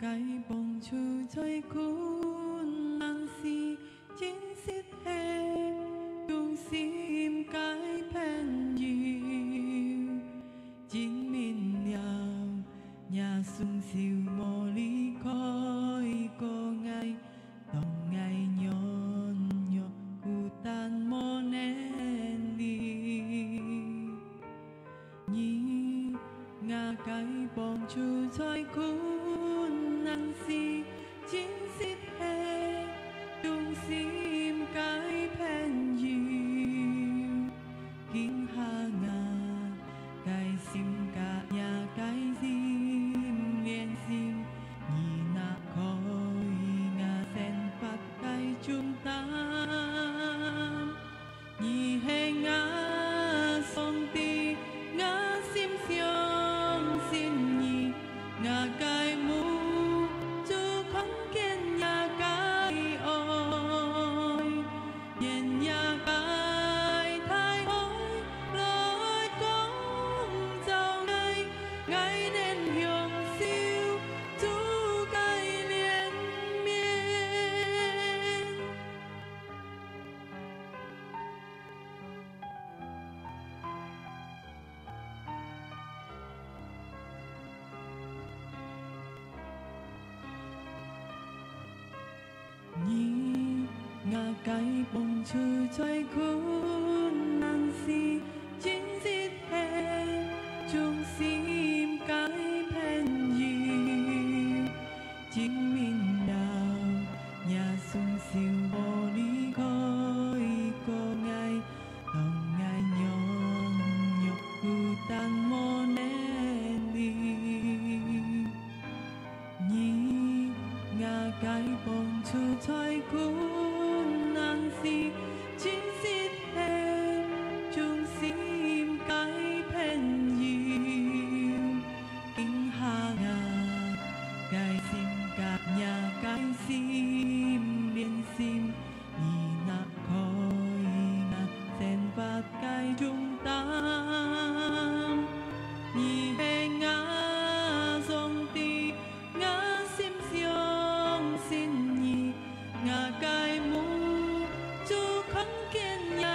cái bông chu chơi cuốn nắng si chín xít hè chung sim cái pen nhiều chính mình nhà sung siêu mò lý coi cô ngày tòng ngày nhon nhọ cụ tan mò nén đi nhí ngà cái bông chu chơi cuốn nắng si chín xít hè chung sim cái pen nhiều kinh hà ngà cái sim cả nhà cái sim liên sim nhì na khói ngà sen bắt cái chúng ta nhì hè ngà sông ti ngà sim xiong xin nhì ngà cái mu chú không kiên nhà cái ôi nhìn nhà cái thay ôi lời con giàu ngày ngày đến hiền siêu chú cái liên miên nhí ngà cái bông chu chơi cuốn nắng si chín xít hè chung sim cái pen nhiều chính mình đào nhà sung siêu bò đi coi cô ngày tòng ngày nhon nhọc cụ tan mò nén đi nhí ngà cái bông chu chơi cuốn nắng si chín xít hè chung sim cái pen nhiều kinh hà ngà cái sim cả nhà cái sim liên sim nhì na khói ngà sen và cái chúng ta nhì hè ngà dòng ti ngà sim xiong xin nhì ngà cái mu chú không kiên nhà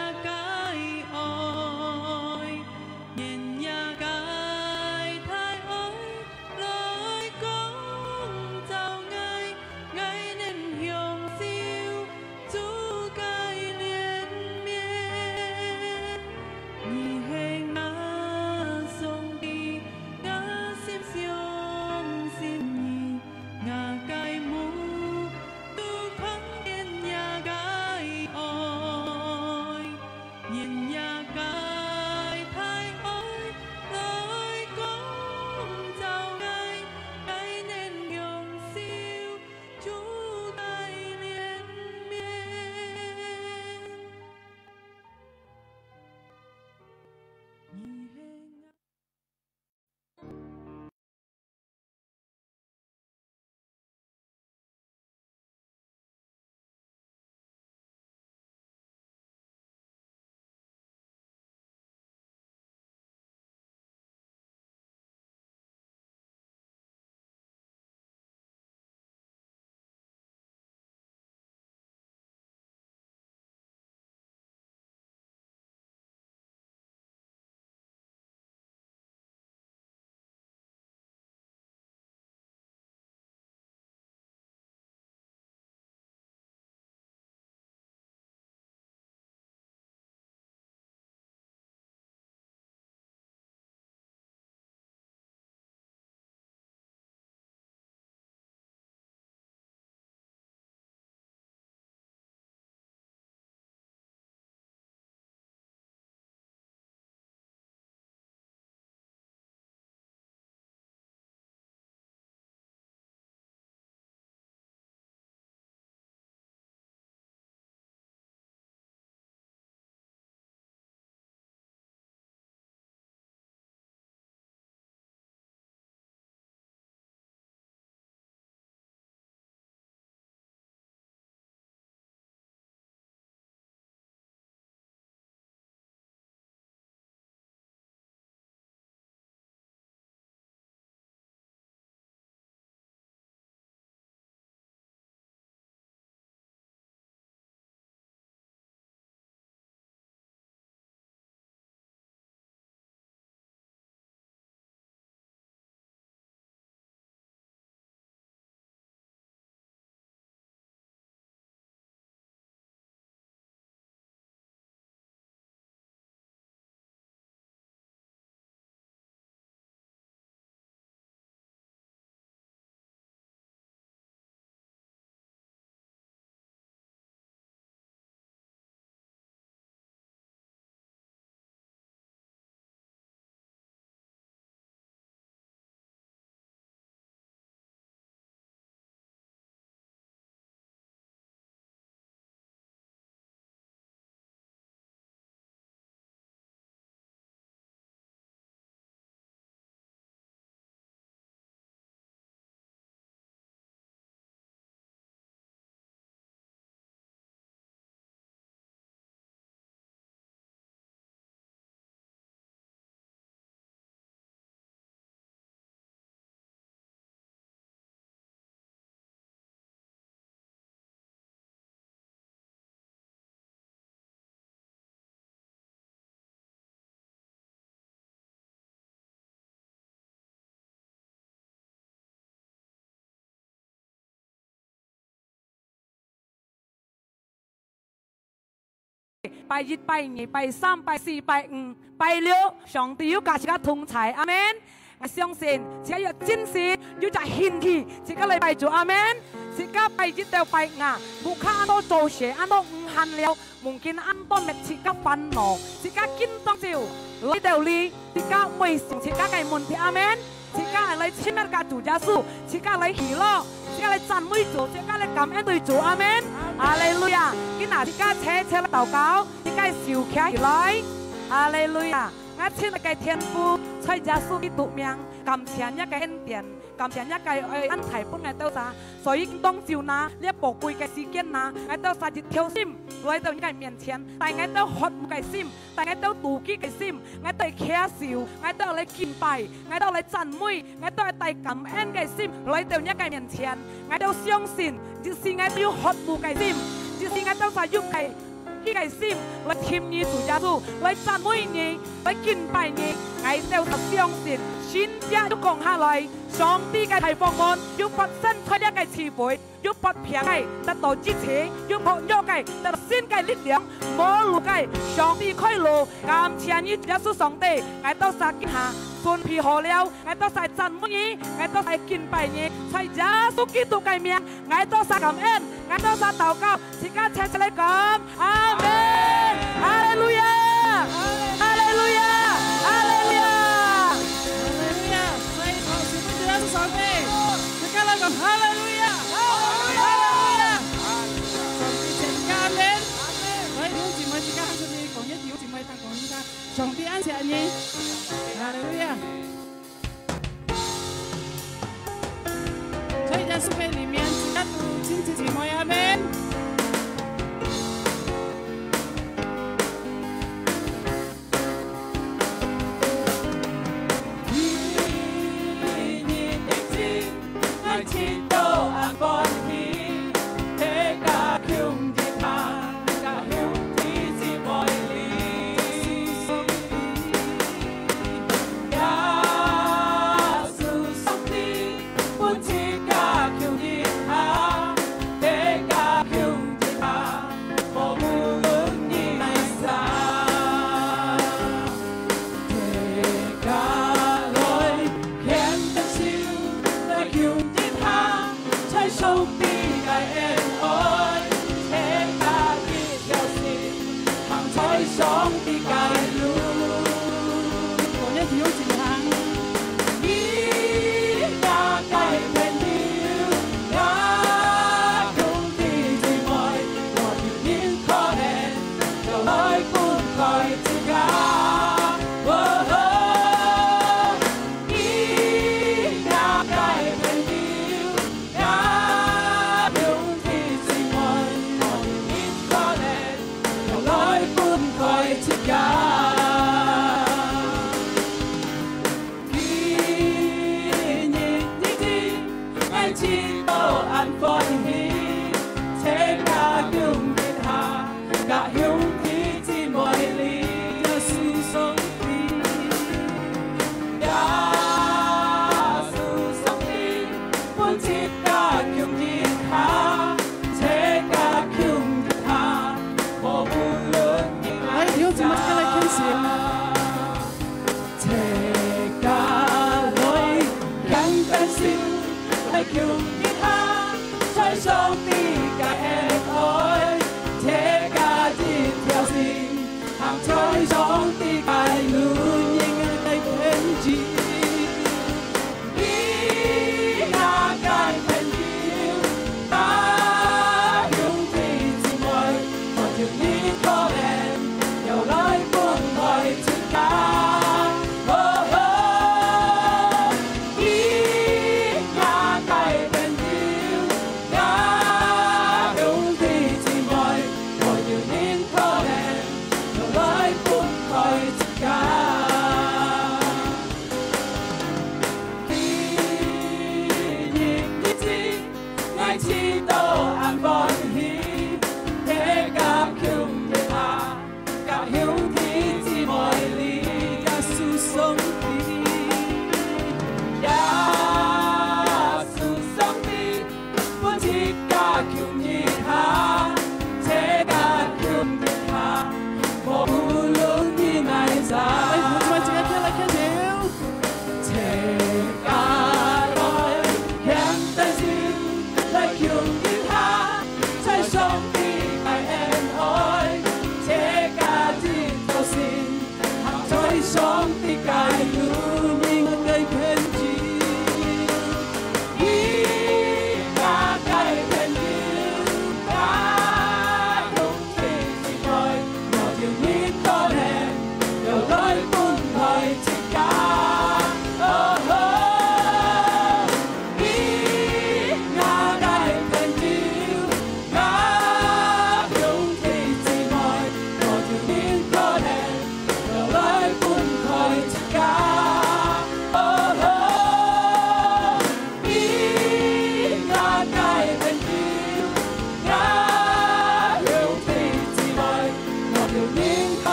拜一拜二拜三拜四拜五拜六，上帝要加自家同在，阿門。我相信自家要真實，要在獻體，自家嚟拜主，阿門。自家拜一到拜五，唔看安多做事，安多唔慳了，mungkin安多滅自家煩惱，自家見當照，嚟到你，自家為成自家嘅問題，阿門。自家嚟親密嘅主耶穌，自家嚟喜樂，自家嚟讚美主，自家嚟感恩對主，阿門。哈利路亞！今日自家車嚟禱告，自家笑起來，哈利路亞！我親愛嘅天父，在耶穌嘅督名，感謝一個恩典，感謝一個安排本嘅到啥，所以當照那呢寶貴嘅時間那，我都撒熱挑心來到你嘅面前，但我都渴慕嘅心，但我都妒忌嘅心，我都係咳笑，我都嚟敬拜，我都嚟讚美，我都係帶感恩嘅心來到你嘅面前，我都相信，就是我要渴慕嘅心，就是我都係要嘅。呢個心來甜你主耶穌，來讚美你，來敬拜你，我就相信，先家要講下來，上帝嘅提方案要發生出一個慈悲，要發平嘅得到支持，要學約嘅得到新嘅力量，冇路嘅上帝開路，感謝你耶穌上帝，我都撒見下。順皮好了，我都係讚美你，我都係敬拜你，在耶穌基督嘅名，我都係感恩，我都係禱告，自家齊齊嚟講，阿門，哈利路亞，哈利路亞，哈利路亞，哈利路亞，所以頭先我哋都上帝，自家嚟講，哈利路亞，哈利路亞，上帝請阿門，我哋有姊妹自家喺度講一條姊妹得講依家，上帝安謝你。哈利路亞！所以在聖經裡面，只要讀經節姊妹阿們。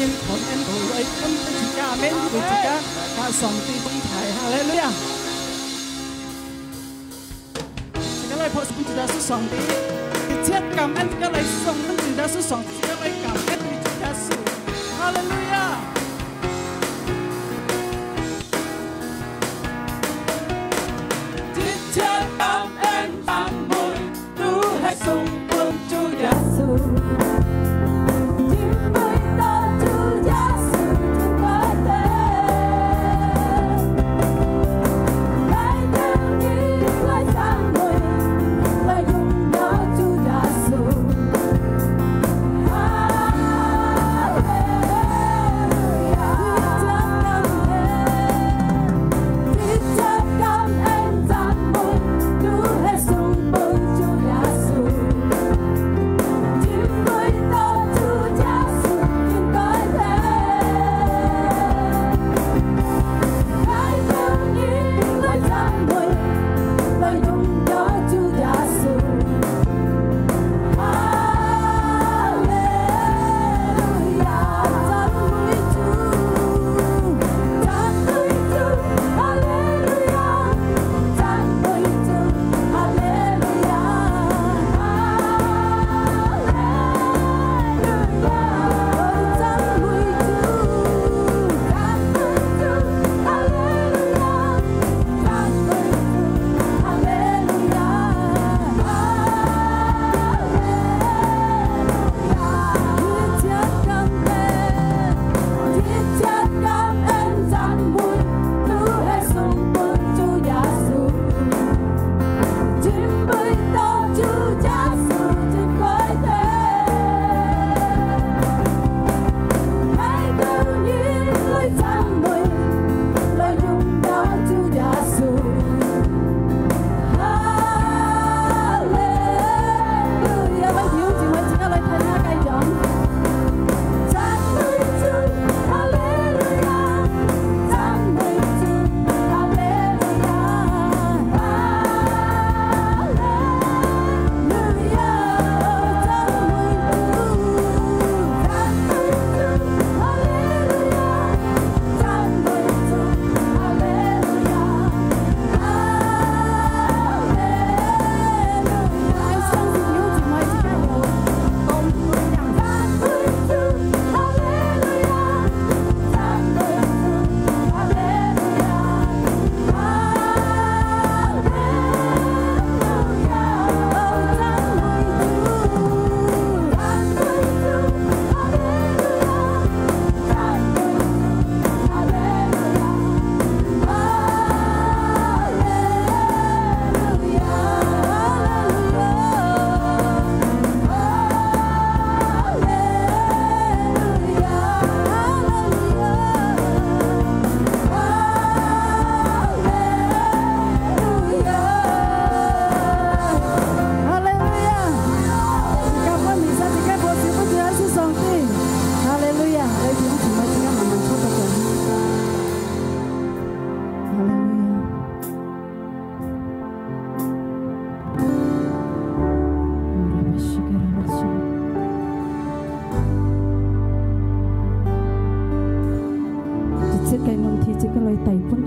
nhiên còn em đồ ấy không có chỉ cả bên với chỉ cả cả sòng ti không phải hallelujah chỉ cái lời phật cũng chỉ là sự sòng ti thì chết cảm ơn cái lời sòng cũng chỉ là sự sòng chỉ cái lời cảm ơn với chỉ là sự hallelujah Chết cảm ơn phán bội tu hãy sống vương Chúa Giêsu.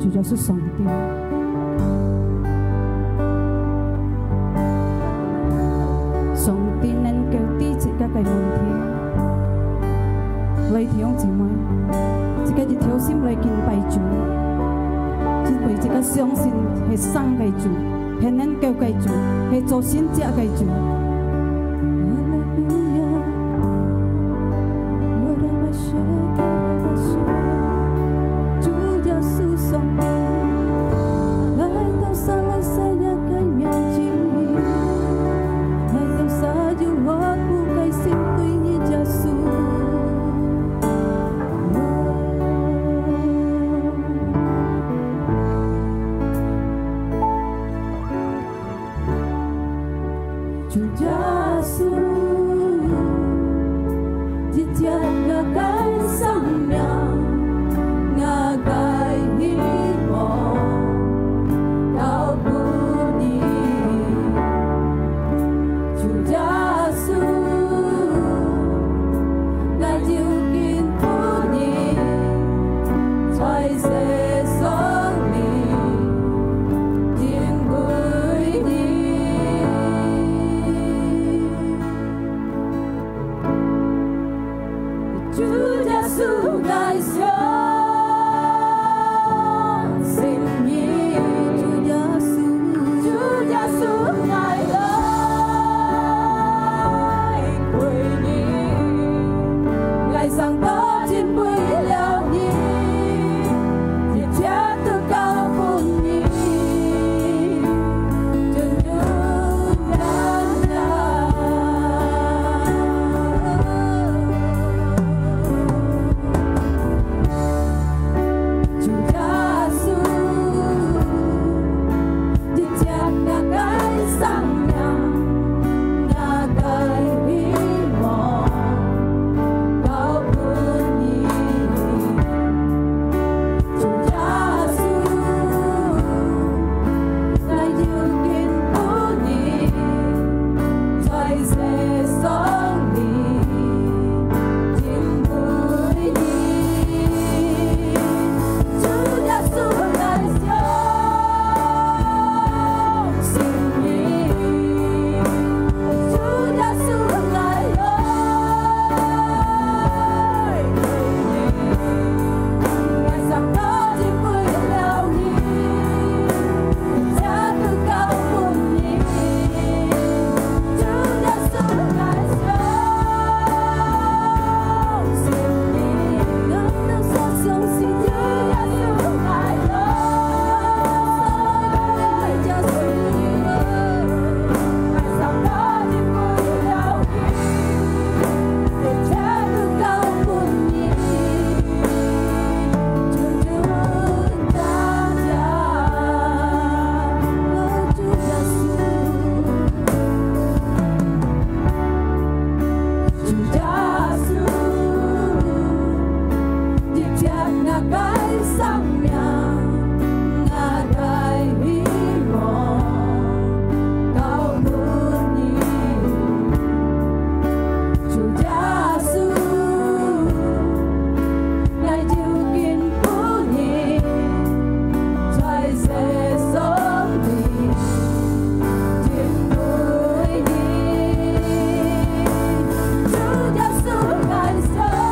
Chúa Giêsu sống tiền sống tin nên kêu tí chỉ các cái môn thi lấy thiếu chỉ mới chỉ cái gì thiếu sim lấy kinh bài chủ chỉ bởi chỉ cái相信係生嘅主係能救嘅主係做先知嘅主 ngà cái sang nhà ngà cái hy vọng cao hơn nhiều Chúa Giêsu lại điều kiện của nhị trái sẽ sống đi tiếng núi đi Chúa Giêsu ngài sống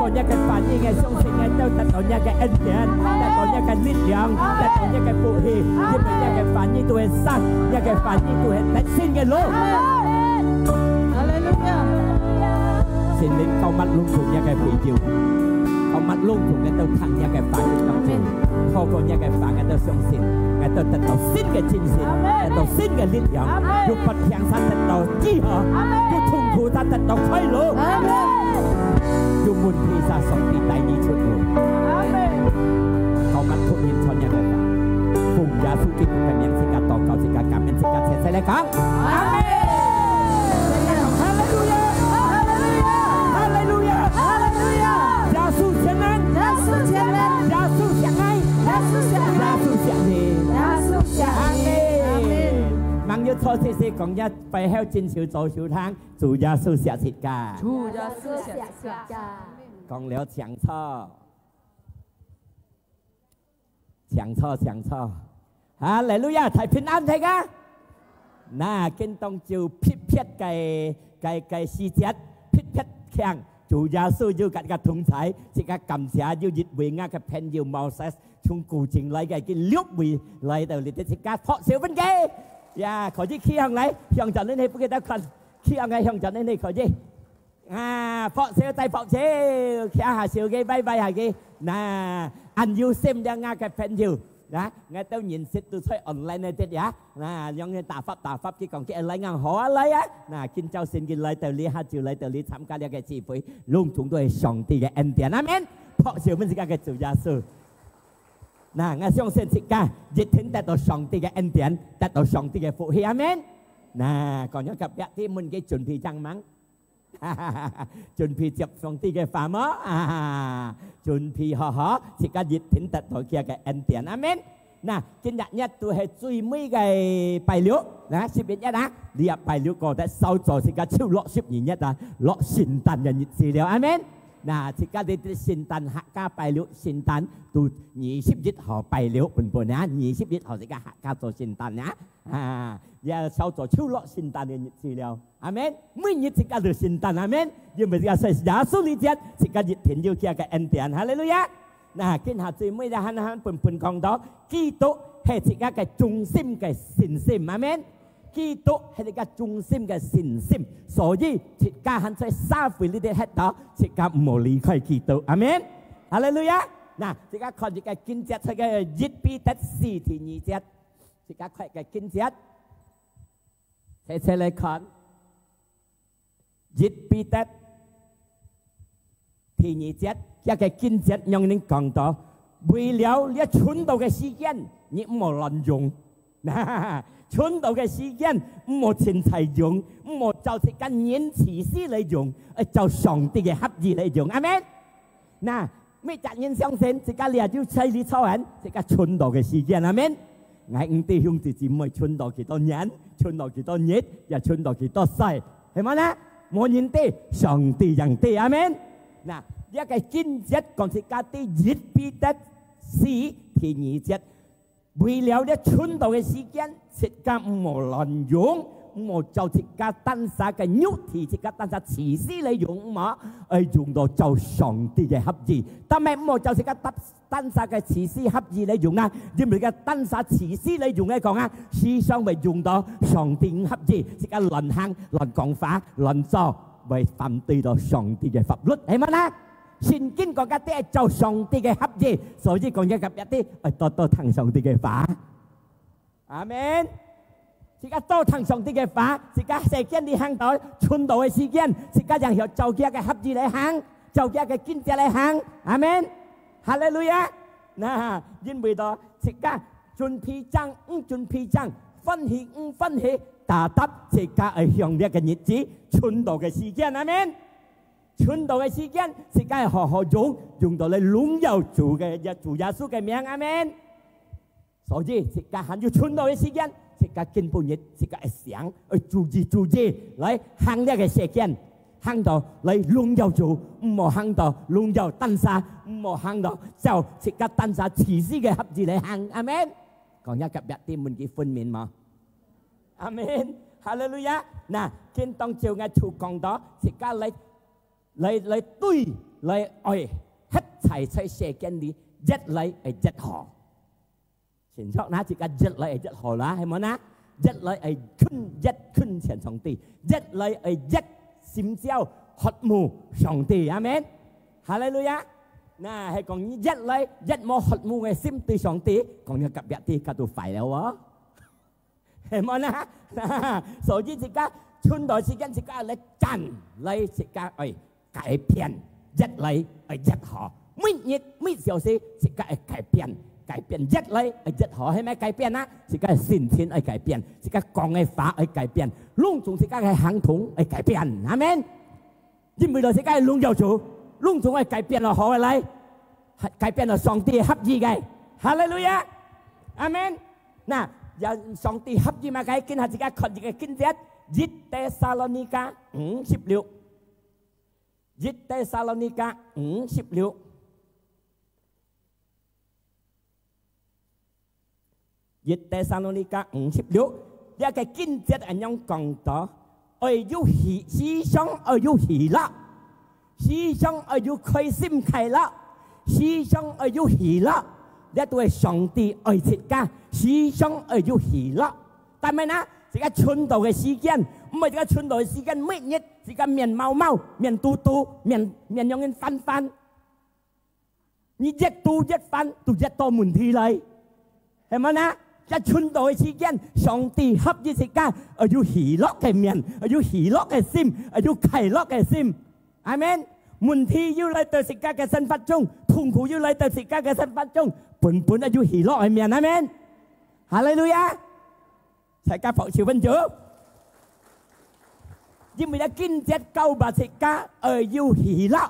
có những cái phản ứng ngày sống sinh ngày đâu ta có những cái ân điển ta có những cái lực lượng ta có những cái phụ hệ nhưng mà những cái phản ứng tôi sang những cái phản ứng tôi đã xin cái lỗ xin đến câu mắt luôn thuộc những cái vị chiều câu mắt luôn thuộc cái đâu thẳng những cái phản ứng trong trình không có những cái phản ứng đâu sống sinh ngày đâu ta có xin cái chính sinh ngày đâu xin cái lực lượng dù Phật thiang sát ta đâu chi hả dù thùng thủ ta đâu khai lỗ dù muốn thi ra sống đi tại đi chuột lỗ câu mắt thuộc nhìn cho những cái phản phùng giá su kích cái miếng sinh cả tỏ cầu sinh cả cảm ơn sinh cả sẽ lại khác mang như thôi thì còn nhất phải theo trên chiều走chiều tháng chủ gia sư sẽ thịt cả còn nếu chẳng cho Hallelujah thầy bình an thầy cả nà kinh tông chiều phít phết cái si chết phít phết khen chủ gia sư như cả thùng thái chỉ cả cầm giá như dịch vị nga cái pen như Moses chung cụ trình lấy cái liếp vị lấy đầu lịch chỉ cả thọ xíu vấn cái khỏi gì khi hàng này hàng trận đến đây bây giờ cần khi hàng này hàng trận đến đây khỏi gì phọ xíu tay phọ xíu khi hà xíu cái bay hà cái nà anh yêu xem ra nga cái pen nhiều đó ngay tôi nhìn xích tôi thấy online này thế đó giống như tà pháp chỉ còn cái online ngang họ lấy á kinh châu xin cái lấy tờ lý hai triệu lấy tờ lý tham gia cái chi phí luôn chúng tôi sòng thì cái end tiền amen họ chịu mình cái chủ gia sư ngay xong xin xích ca dịch thính tại tôi sòng thì cái end tiền tại tôi sòng thì cái phụ hi amen còn những cặp thì mình cái chuẩn bị trăng mắng chuẩn bị chụp xong thì cái phá mớ chuẩn bị họ chỉ có dịch thính tật thôi kia cái end tiền amen trên đại nhất tôi hay truy mấy cái bài liễu xếp biết nhất đi bài liễu có tại sau rồi thì có chiêu lọ xếp nhỉ nhất lọ xin tàn nhận gì đâu amen chỉ có đi xin tàn hạ ca bài liễu xin tàn tôi nhị xếp dịch họ bài liễu bần nhị xếp dịch họ sẽ hạ ca rồi xin tàn giờ sau rồi chiêu lọ xin tàn nhận gì đâu amen mấy nhất thì có được xin tàn amen nhưng mà giờ sẽ giá số lý chết thì có dịch thính như kia cái end tiền hallelujah kinh hạt gì mới ra hắn phần con đó Kitô hay chỉ cái trung tâm cái xin sim amen Kitô hay cái trung tâm cái xin sim所以chỉ cả hắn sẽ xa với lý để hết đó chỉ cả một lý khai Kitô amen hallelujah chỉ cả còn cái kinh chết hay cái dịch bi tất si thì nhị chết chỉ cả cái kinh chết sẽ lại còn dịch bi tất thì nhị chết cái kinh chết nhung nên còn đó为了你存到嘅時間，你唔好亂用。存到嘅時間唔好錢財用，唔好就係跟人慈師嚟用，就上帝嘅合意嚟用。阿們。咩責任相信，自家你係要砌你操人，自家存到嘅時間。阿們。我唔弟兄姊妹存到幾多年，存到幾多日，又存到幾多世，係咪咧？冇人哋，上帝人哋。阿們。一個經節講自家啲熱必得。si thì nhị chết vì liệu để chuẩn đầu cái時間自家唔好亂用唔好就自家單殺嘅肉體自家單殺慈師嚟用嘛用到就上帝嘅合意但係唔好就自家單殺嘅慈師合意嚟用因為嘅單殺慈師嚟用嚟講思想咪用到上帝合意自家亂行亂講法亂做咪反對到上帝嘅法律係咪咧聖經講嘅啲就上帝嘅合意，所以講嘅今日啲多聽上帝嘅話，阿門。而家多聽上帝嘅話，而家時間你行到傳道嘅時間，而家讓有就嘅合意嚟行，就嘅經濟嚟行，阿門。哈利路亞。因為到而家準備爭準備爭，分析打答，而家係向呢個日子傳道嘅時間，阿門。傳道嘅時間，自家係好用到嚟榮耀主嘅主耶穌嘅名，阿門。所以自家行要傳道嘅時間，自家見半日，自家係想去注意嚟行呢個時間，行到嚟榮耀主，唔好行到榮耀單殺，唔好行到就自家單殺慈師嘅合意嚟行，阿門。講一及一啲門嘅分面嘛，阿門。哈利路亞。見當朝嘅主講到，自家嚟來愛一切在世間裏一來係一河，前作那自己一來係一河啦，係咪啊？一來係坤前上帝，一來係一心焦渴慕上帝，阿們，哈利路亞。嗱係講一來一冇渴慕嘅心對上帝，講咗夾一啲夾到快了喎，係咪啊？所以自己春代時間自己嚟幹嚟自己嚟改變，一嚟係一河，每小時自己係改變。改變一嚟一河係咩改變啊？自己係先天係改變，自己講嘅話係改變，隆重自己嘅行動係改變，阿們。因為到自己係隆有主，隆重係改變咗河嚟，改變咗上帝合意嘅，哈利路亞，阿們。嗱，有上帝合意嘛？佢見下自己確認嘅經節，一帖撒羅尼迦5:16，一帖撒羅尼迦5:16。一帖撒羅尼迦5:16，呢個經節係咁講到，愛要思想，愛要喜樂，思想愛要開心快樂，思想愛要喜樂，呢都係上帝愛設計，思想愛要喜樂。但係呢，自己春到嘅時間，唔係自己春到嘅時間，每日自己面毛毛，面嘟嘟，面讓人翻翻，你一嘟一翻，都一多問題嚟，係咪呢？一春到嘅時間，上帝合意時間，要喜樂嘅面，要喜樂嘅心，要快樂嘅心，阿們。問題要嚟到時間嘅生活中，痛苦要嚟到時間嘅生活中，本要喜樂嘅面，阿們。哈利路亞，大家服侍分主，因為咧經節9把時間，要喜樂，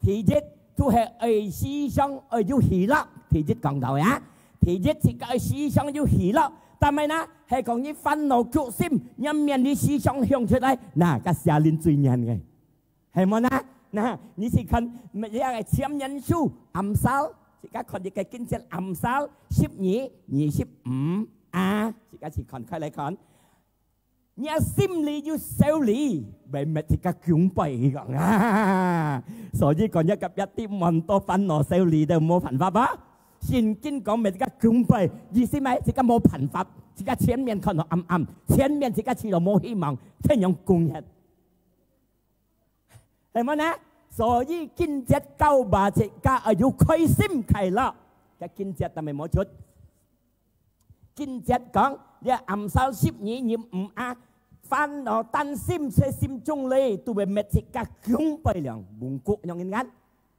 第一都係思想，要喜樂，第一講到呀。第一是個思想要喜樂，但係呢係講你憤怒決心，一面你思想向出嚟，嗱個下年最難嘅，係咪呢？嗱，你是看乜嘢係簽人書暗哨，而家看你嘅經節暗哨12:25啊，而家是看開嚟看，你心裏要修理，咪咪自己強備講啊，所以講一及一啲咁多憤怒修理都冇辦法吧。聖經講咪自己強備，意思咪自己冇辦法，自己前面看到暗暗，前面自己知道冇希望，聽樣攻擊，係咪呢？所以經節9把自己要開心快樂嘅經節，但係冇出。經節講你暗哨12:25啊，煩惱擔心在心中咧，都會咪自己強備量蒙古樣嘅眼。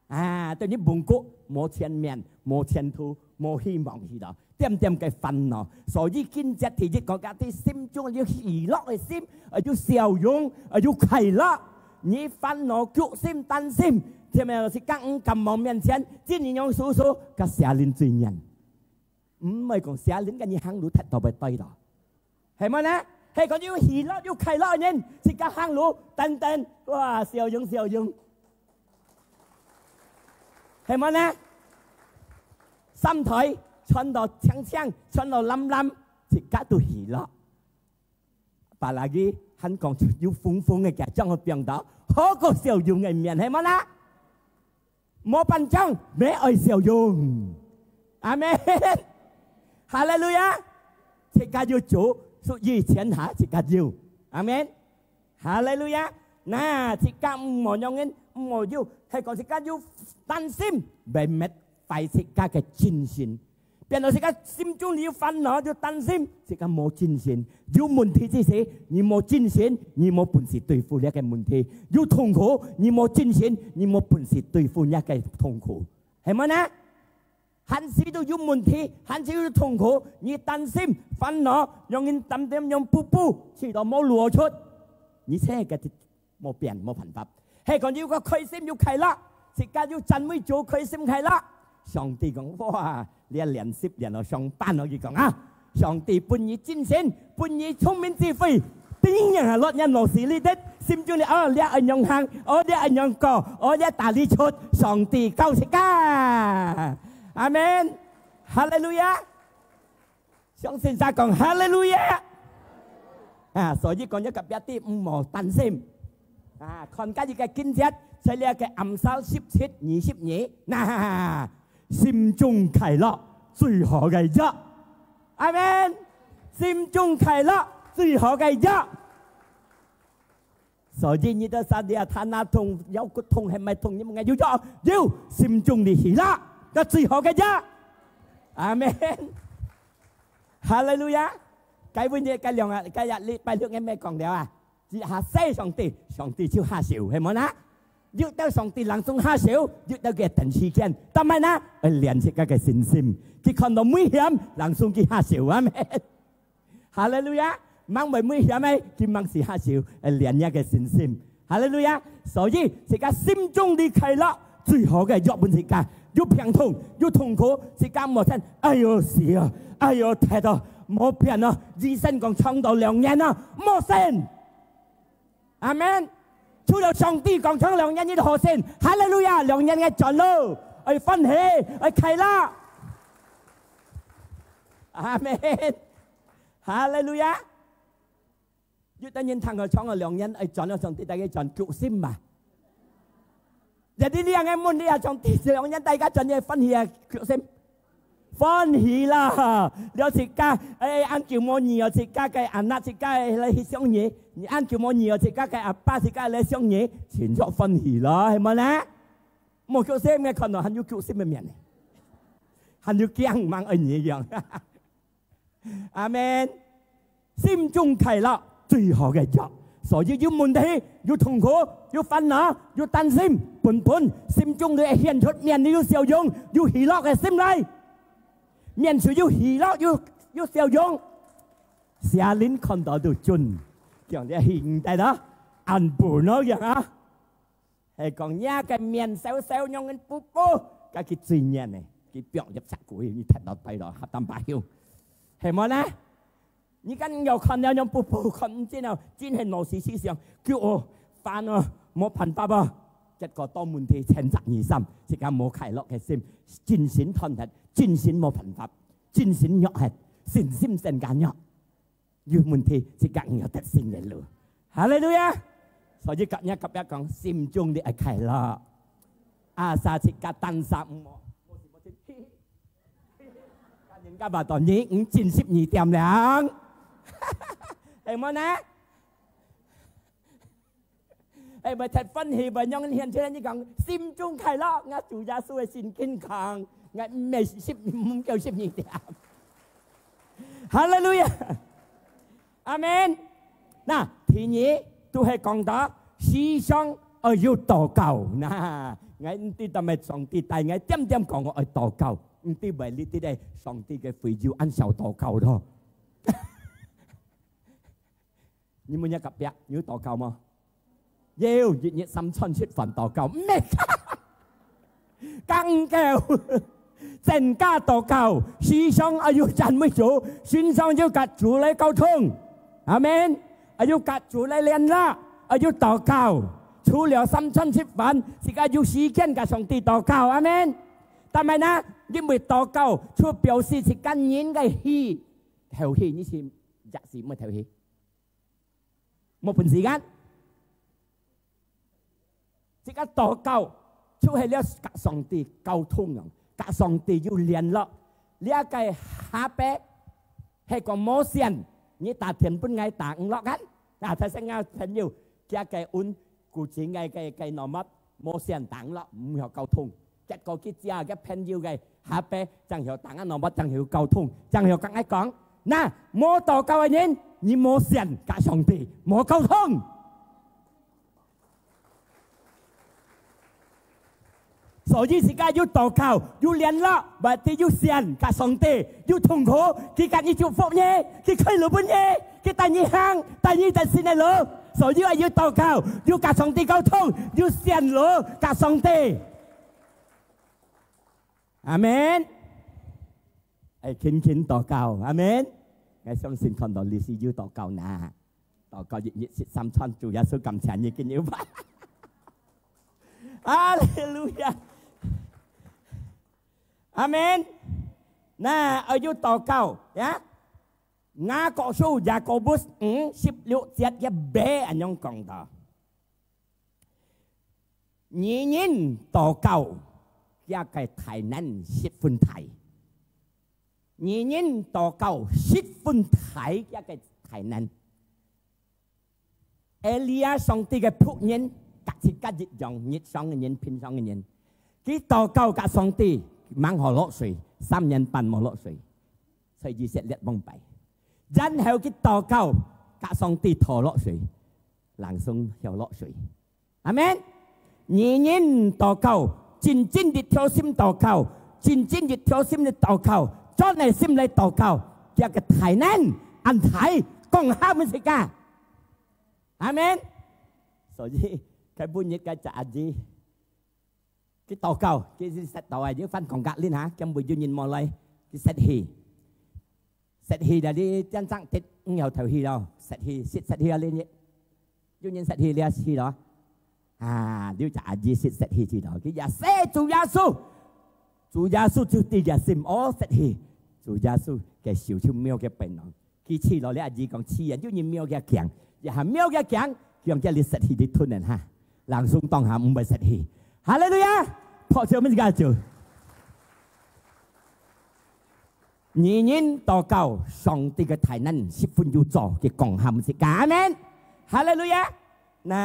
啊，對你蒙古冇前面、冇前途、冇希望喺度，點點嘅煩惱。所以經節第一講嘅啲心中要喜樂嘅心，要笑容，要快樂。你煩惱、決心、擔心，係咪是剛咁望面前，只係用數數個下年罪人，唔係講下年嘅你行路踢到ไป對咯，係咪呢？係講要喜樂、要快樂嘅人，是個行路等等，哇，笑容笑容。係咪呢？心態穿到青青，穿到冧冧，自己都喜樂。把那個很講出要豐豐嘅嘅，將佢變到好個笑容嘅面，係咪呢？冇緊張，咩愛笑容？阿們，哈利路亞！自己要做，屬於天下自己要，阿們，哈利路亞！嗱，自己唔好讓人唔要，係講自己要擔心，咪滅壞自己嘅精神。變到自己心中要煩惱，要擔心，自己冇精神。有問題之時，你冇精神，你冇本事對付呢個問題。有痛苦，你冇精神，你冇本事對付呢個痛苦，係咪呢？凡事都有問題，凡事都有痛苦，你擔心、煩惱，讓人擔點用步步，直到冇攞出，你真係嘅冇變冇辦法。係講要個開心要快樂，自己要讚美做開心快樂。上帝講哇，你一連10年落上班可以講啊！上帝伴你精神，伴你聰明智慧，點樣係落人落事呢啲？心中你哦，你係用行，我啲係用過，我一大力出，上帝救世家。阿們，哈利路亞！相信晒講哈利路亞啊！所以講一及一啲唔好擔心啊！看家己嘅經節， ใช่เรียกแกอัมซา17 20年น่า心中快樂最好嘅日阿們心中快樂最好嘅日所以你都說你他那痛有個痛係咪痛你們要心中的喜樂個最好嘅日阿們哈利路亞cái vấn đề cái lượng cái nhật lịch bài lượng em mẹ còn đéo à chỉ hạ say song ti chiếu hạ xỉu hay món á dụ tao song ti lắng sung hạ xỉu dụ tao cái tận chi kiên tao mai na liền chỉ cái xin sim khi còn nó nguy hiểm lắng sung cái hạ xỉu á mẹ Hallelujah mang bởi nguy hiểm ấy khi mang sự hạ xỉu liền nhá cái xin sim Hallelujah 所以是個心中的快樂最好嘅藥本是個要病痛要痛苦是個莫聽哎呦死啊哎呦睇到冇變啊！醫生講創造良人啊，冇神。阿門。除了上帝講創良人，呢個神，哈利路亞，良人嘅進路，去歡喜，去快樂。阿門。哈利路亞。要等人聽佢創造良人，去進了上帝大家進救心嘛。有啲啲人嘅門，你係上帝良人，大家進去歡喜啊救心。歡喜啦！有時間按叫我兒兒時間嘅阿奶時間嚟相嘢，你按叫我兒兒時間嘅阿爸時間嚟相嘢，全作歡喜啦，係咪咧？冇叫聲嘅，可能係要叫聲嘅面，係要驚猛愛嘢樣。阿們，心中快樂最好嘅日，所以要問題、要痛苦、要煩惱、要擔心，本心中要顯出面要笑容，要喜樂嘅心嚟。面對要喜樂要笑容，下年看到都準，講啲現代啦，安本嗰樣啊，係講一個面笑笑用緊布布，嗰個最靚嘅，佢表入殺鬼，你睇到睇到黑淡白曉，係咪咧？你跟又看到用布布看唔知啊，真係鬧事思想，叫我煩啊，冇辦法啊，一個多問題千責二心，即刻冇快樂嘅心，盡心吞吃。真心冇辦法，真心肉係善心善感肉，要問題是更有得勝嘅路。哈利路亞！所以今日講心中的係快樂，阿薩切格單殺唔我人家話當然572點兩，係咪呢？係咪睇分析為讓人顯出嚟？你講心中快樂，我主耶穌嘅心健康。ngài mày ship muốn kêu ship gì thì Hallelujah Amen 嗱ทีนี้都係講到思想要禱告嗱ngài啲特別上帝帶ngài點點講我要禱告唔啲為呢啲咧上帝嘅會要按手禱告咯你們一夾別要禱告嗎？要日日心春出份禱告咩？更叫增加禱告，思想要讚美主，心上要跟主嚟溝通，阿們，要跟主嚟聯絡，要禱告，除了心春出份，是個要時間跟上帝禱告，阿們。但係呢，因為禱告，除表示是跟人嘅氣，調氣呢是日時乜調氣？冇半時間，即個禱告。就係了跟上帝溝通啊，跟上帝要聯絡。呢一個下邊係個摩線，你打天本愛打唔落緊。嗱，睇先啊，朋友，即係個按固定嘅內乜摩線打唔落，唔有溝通。一個結之後嘅朋友嘅下邊正有打緊內乜，正有溝通，正有咁樣講。嗱，冇禱告嘅人，你摩線跟上帝冇溝通。所以時間要禱告，要聯絡，或者要善跟上帝，要痛苦，佢跟你祝福嘢，佢開路本嘢，佢帶你行，帶你在線嘅路。所以要禱告，要跟上帝溝通，要善路跟上帝。阿門。係傾傾禱告，阿門。我相信看到你是要禱告嗱，禱告日是三餐，主耶穌咁請你見要吧。哈利路亞。阿們，嗱，要禱告呀。雅各書雅各布5:16節嘅 B 咁樣講到，年年禱告一個台南10分台，年年禱告10分台一個台南。เอลียาส่งตีกับผู้ยินกัดสิกัดยิดยองยิดสองยินพินสองยินที่ต่อเก้ากับส่งตีมังหัวโลสวย3ยินปันหัวโลสวยใส่ยีเสร็จเลียดบงไปยันเหวที่ต่อเก้ากับส่งตีถอโลสวยหลังทรงเหวโลสวยอาเมนยินต่อเก้าจินดิดเที่ยวซิมต่อเก้าจินดิดเที่ยวซิมในต่อเก้าจอดในซิมในต่อเก้าเกี่ยวกับไทยนั่นอันไทยกองห้ามันสิกาอาเมน所以cái buôn nhiệt cái trả gì cái tàu cầu cái set tàu này dưới phân còn gạt lên hả trong buổi nhìn mò lại cái set hì đã đi chân sang tết nhiều thời hì đâu set hì lên nhé dưới nhìn set hì lên hì đó nếu trả gì set hì gì đó cái giá xe chủ gia su chủ tỷ giá sim ó set hì chủ gia su cái siêu chiêu miêu cái bệnh nó khi chi nó lấy gì còn chi dưới nhìn miêu cái kẹngอย่าหาเมียวแก่ยังยังจะลิสต์ที่ดิทุนนั่นฮะหลังซุ่มต้องหามุมไปสัตย์ฮาเลลูยาพอเจอมันจะการเจอยินต่อเก่าสองตีกับไทยนั่น10 分อยู่จ่อเกี่ยกล่องหำสิกาเมนฮาเลลูยาน่ะ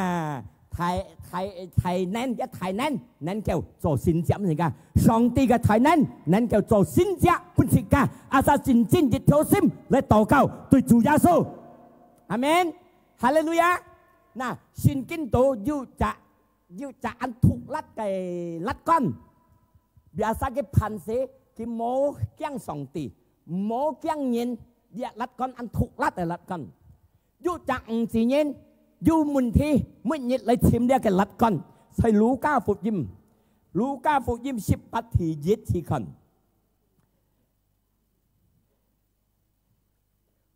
ไทยนั่นกับไทยนั่นเกี่ยวจ่อสินเจ้าสิกาสองตีกับไทยนั่นเกี่ยวจ่อสินเจ้าพุนสิกาอาซาจินจิตเทียวซิมและต่อเก่าตัวจูยาโซอาเมนฮาเลลูยาน่ะสินกินโตอยู่จะอันถูกลัดไก่ลัดก้อนเบียร์สักพันเสกิโมเกี้ยงสองตีโมเกี้ยงเย็นเดียลัดก้อนอันถูกลัดแต่ลัดก้อนอยู่จะอังสีเย็นอยู่มุนทีมุนเย็นเลยชิมเดียกันลัดก้อนใส่ลูก้าฟุตยิม10 ปัตถียิดที่คน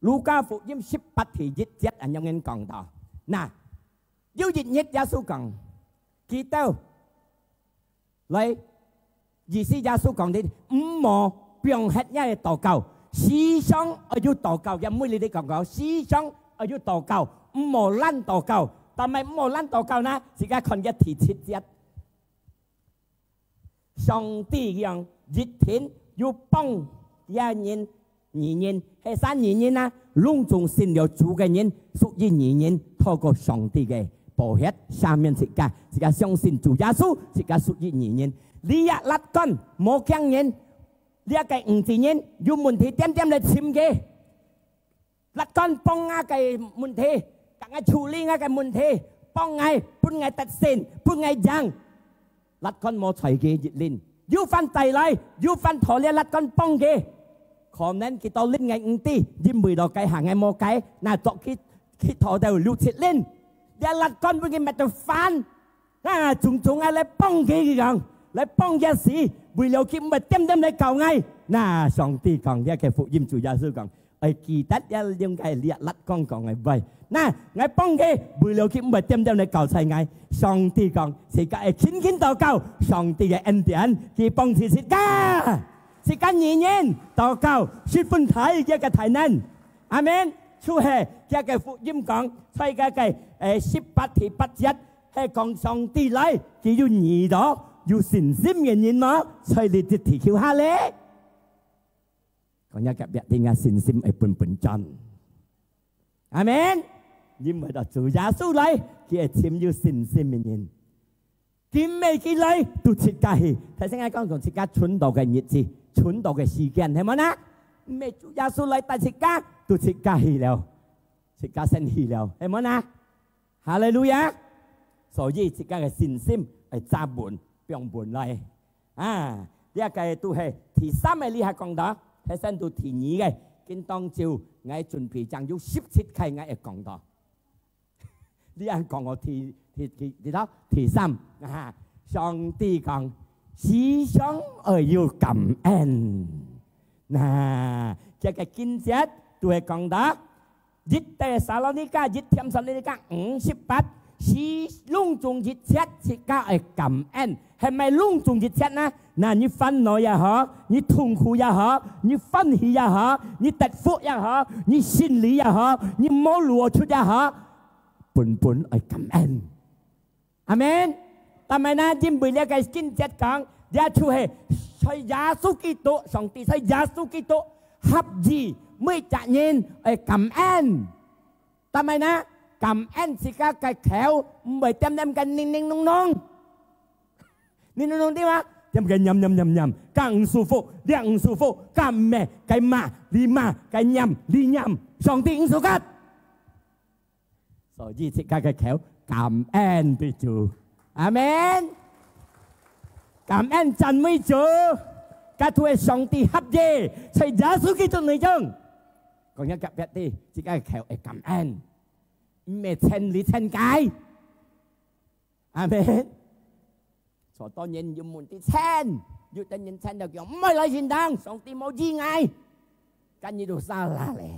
ลูกาฟุยิม10 ปัตถียิดเจ็ดอันยังเงินกล่องต่อน่ะยูยิดยิดยาสูกล่องกีเต้าเลยยี่สิยาสูกล่องดิหมอเปียงเฮ็ดย่าต่อเก่าสีช่องอายุต่อเก่ายังไม่ได้กล่องเก่าสีช่องอายุต่อเก่าหมอลั่นต่อเก่าทำไมหมอลั่นต่อเก่านะสิกาคนยัดถีชิดยัดสองตียังยิดถิ่นอยู่ป้องยาเย็น年係3年啊，隆重善了主嘅人，屬於年透過上帝嘅寶血下面自家相信主耶穌，自家屬於年。你一立根冇強人，你一個5字人，要問題點嚟簽嘅，立根幫下嘅問題，更加處理下嘅問題，幫佢半夜特線，半夜講，立根冇齊嘅熱練，要翻地嚟，要翻台咧立根幫嘅。可能kita lên ngày ti, đi 10 đầu cái hàng ngày một cái, na chọn khi thọ đều lưu chết lên, để lật con với cái mặt đầu phán, na chúng ai lại bong cái rằng, lại bong cái gì, vì liệu khi mà tem lại cầu ngay, na song ti còn cái phụ diêm chủ gia sư còn, ai kỳ tết ya liên cái liệt lật con còn ngày vậy, na ngày bong cái, vì liệu khi mà tem lại cầu sai ngay, song ti còn, thì cái kín tàu cầu, song ti cái anh tiền, khi bong thì xịt ca. 是間年禱告10 分台一個台南，阿門。出係一個福音講，世界嘅18條8節係講上帝嚟，佢要耳朵要誠心嘅人嘛，所以你就提橋下咧。講一個別定嘅誠心係本真，阿門。因為到主耶穌嚟，佢係簽要誠心嘅人。見未見嚟都切家去，睇先講同切家傳道嘅日子。傳道嘅時間係咪啊？未主耶穌嚟但係家都切家去了，切家先去了係咪啊？哈利路亞！所以切家嘅信心係揸門並門嚟啊！呢一個都係第3嘅呢係講到，睇先到第2嘅，見當照我準備將要17期我係講到，呢係講我第3啊！上帝講。時常要感恩，嗱，這個經節都係講到，一對撒羅尼迦，一添撒羅尼迦58，是隆重一切，是家係感恩，係咪隆重一切呢？嗱，你煩惱也好，你痛苦也好，你歡喜也好，你得福也好，你心裏也好，你冇攞出也好，本係感恩，阿門。ทำไมนะยิ้มไปเรียกไอ้กินเจ็ดกังยาช่วยใช้ยาสุกิโตสองตีใช้ยาสุกิโตฮับจีไม่จะยินไอ้กำแอนทำไมนะกำแอนสิกาไก่แขวไม่เต็มกันนิ่งๆน้องๆนี่น้องๆที่ว่าเต็มกันยำกังสูฟุเดียงสูฟุกำแม่ไก่มาลีมาไก่ยำลียำสองตีอิงสุกัดสอจีสิกาไก่แขวกำแอนไปจูอาเมนกำแอนจันไม่เจอกระถวยสองตีฮับเย่ใช้ยาสุกิโตหนึ่งจังก็ยังกับแบบที่สิกาแขวไอ้กำแอนเมเทนหรือเทนกายอาเมนสอตอนเย็นอยู่มุนที่เทนอยู่แต่เย็นเทนเดียวไม่เลยสินดังสองตีโมจีไงกันยี่ดูซาลาเลย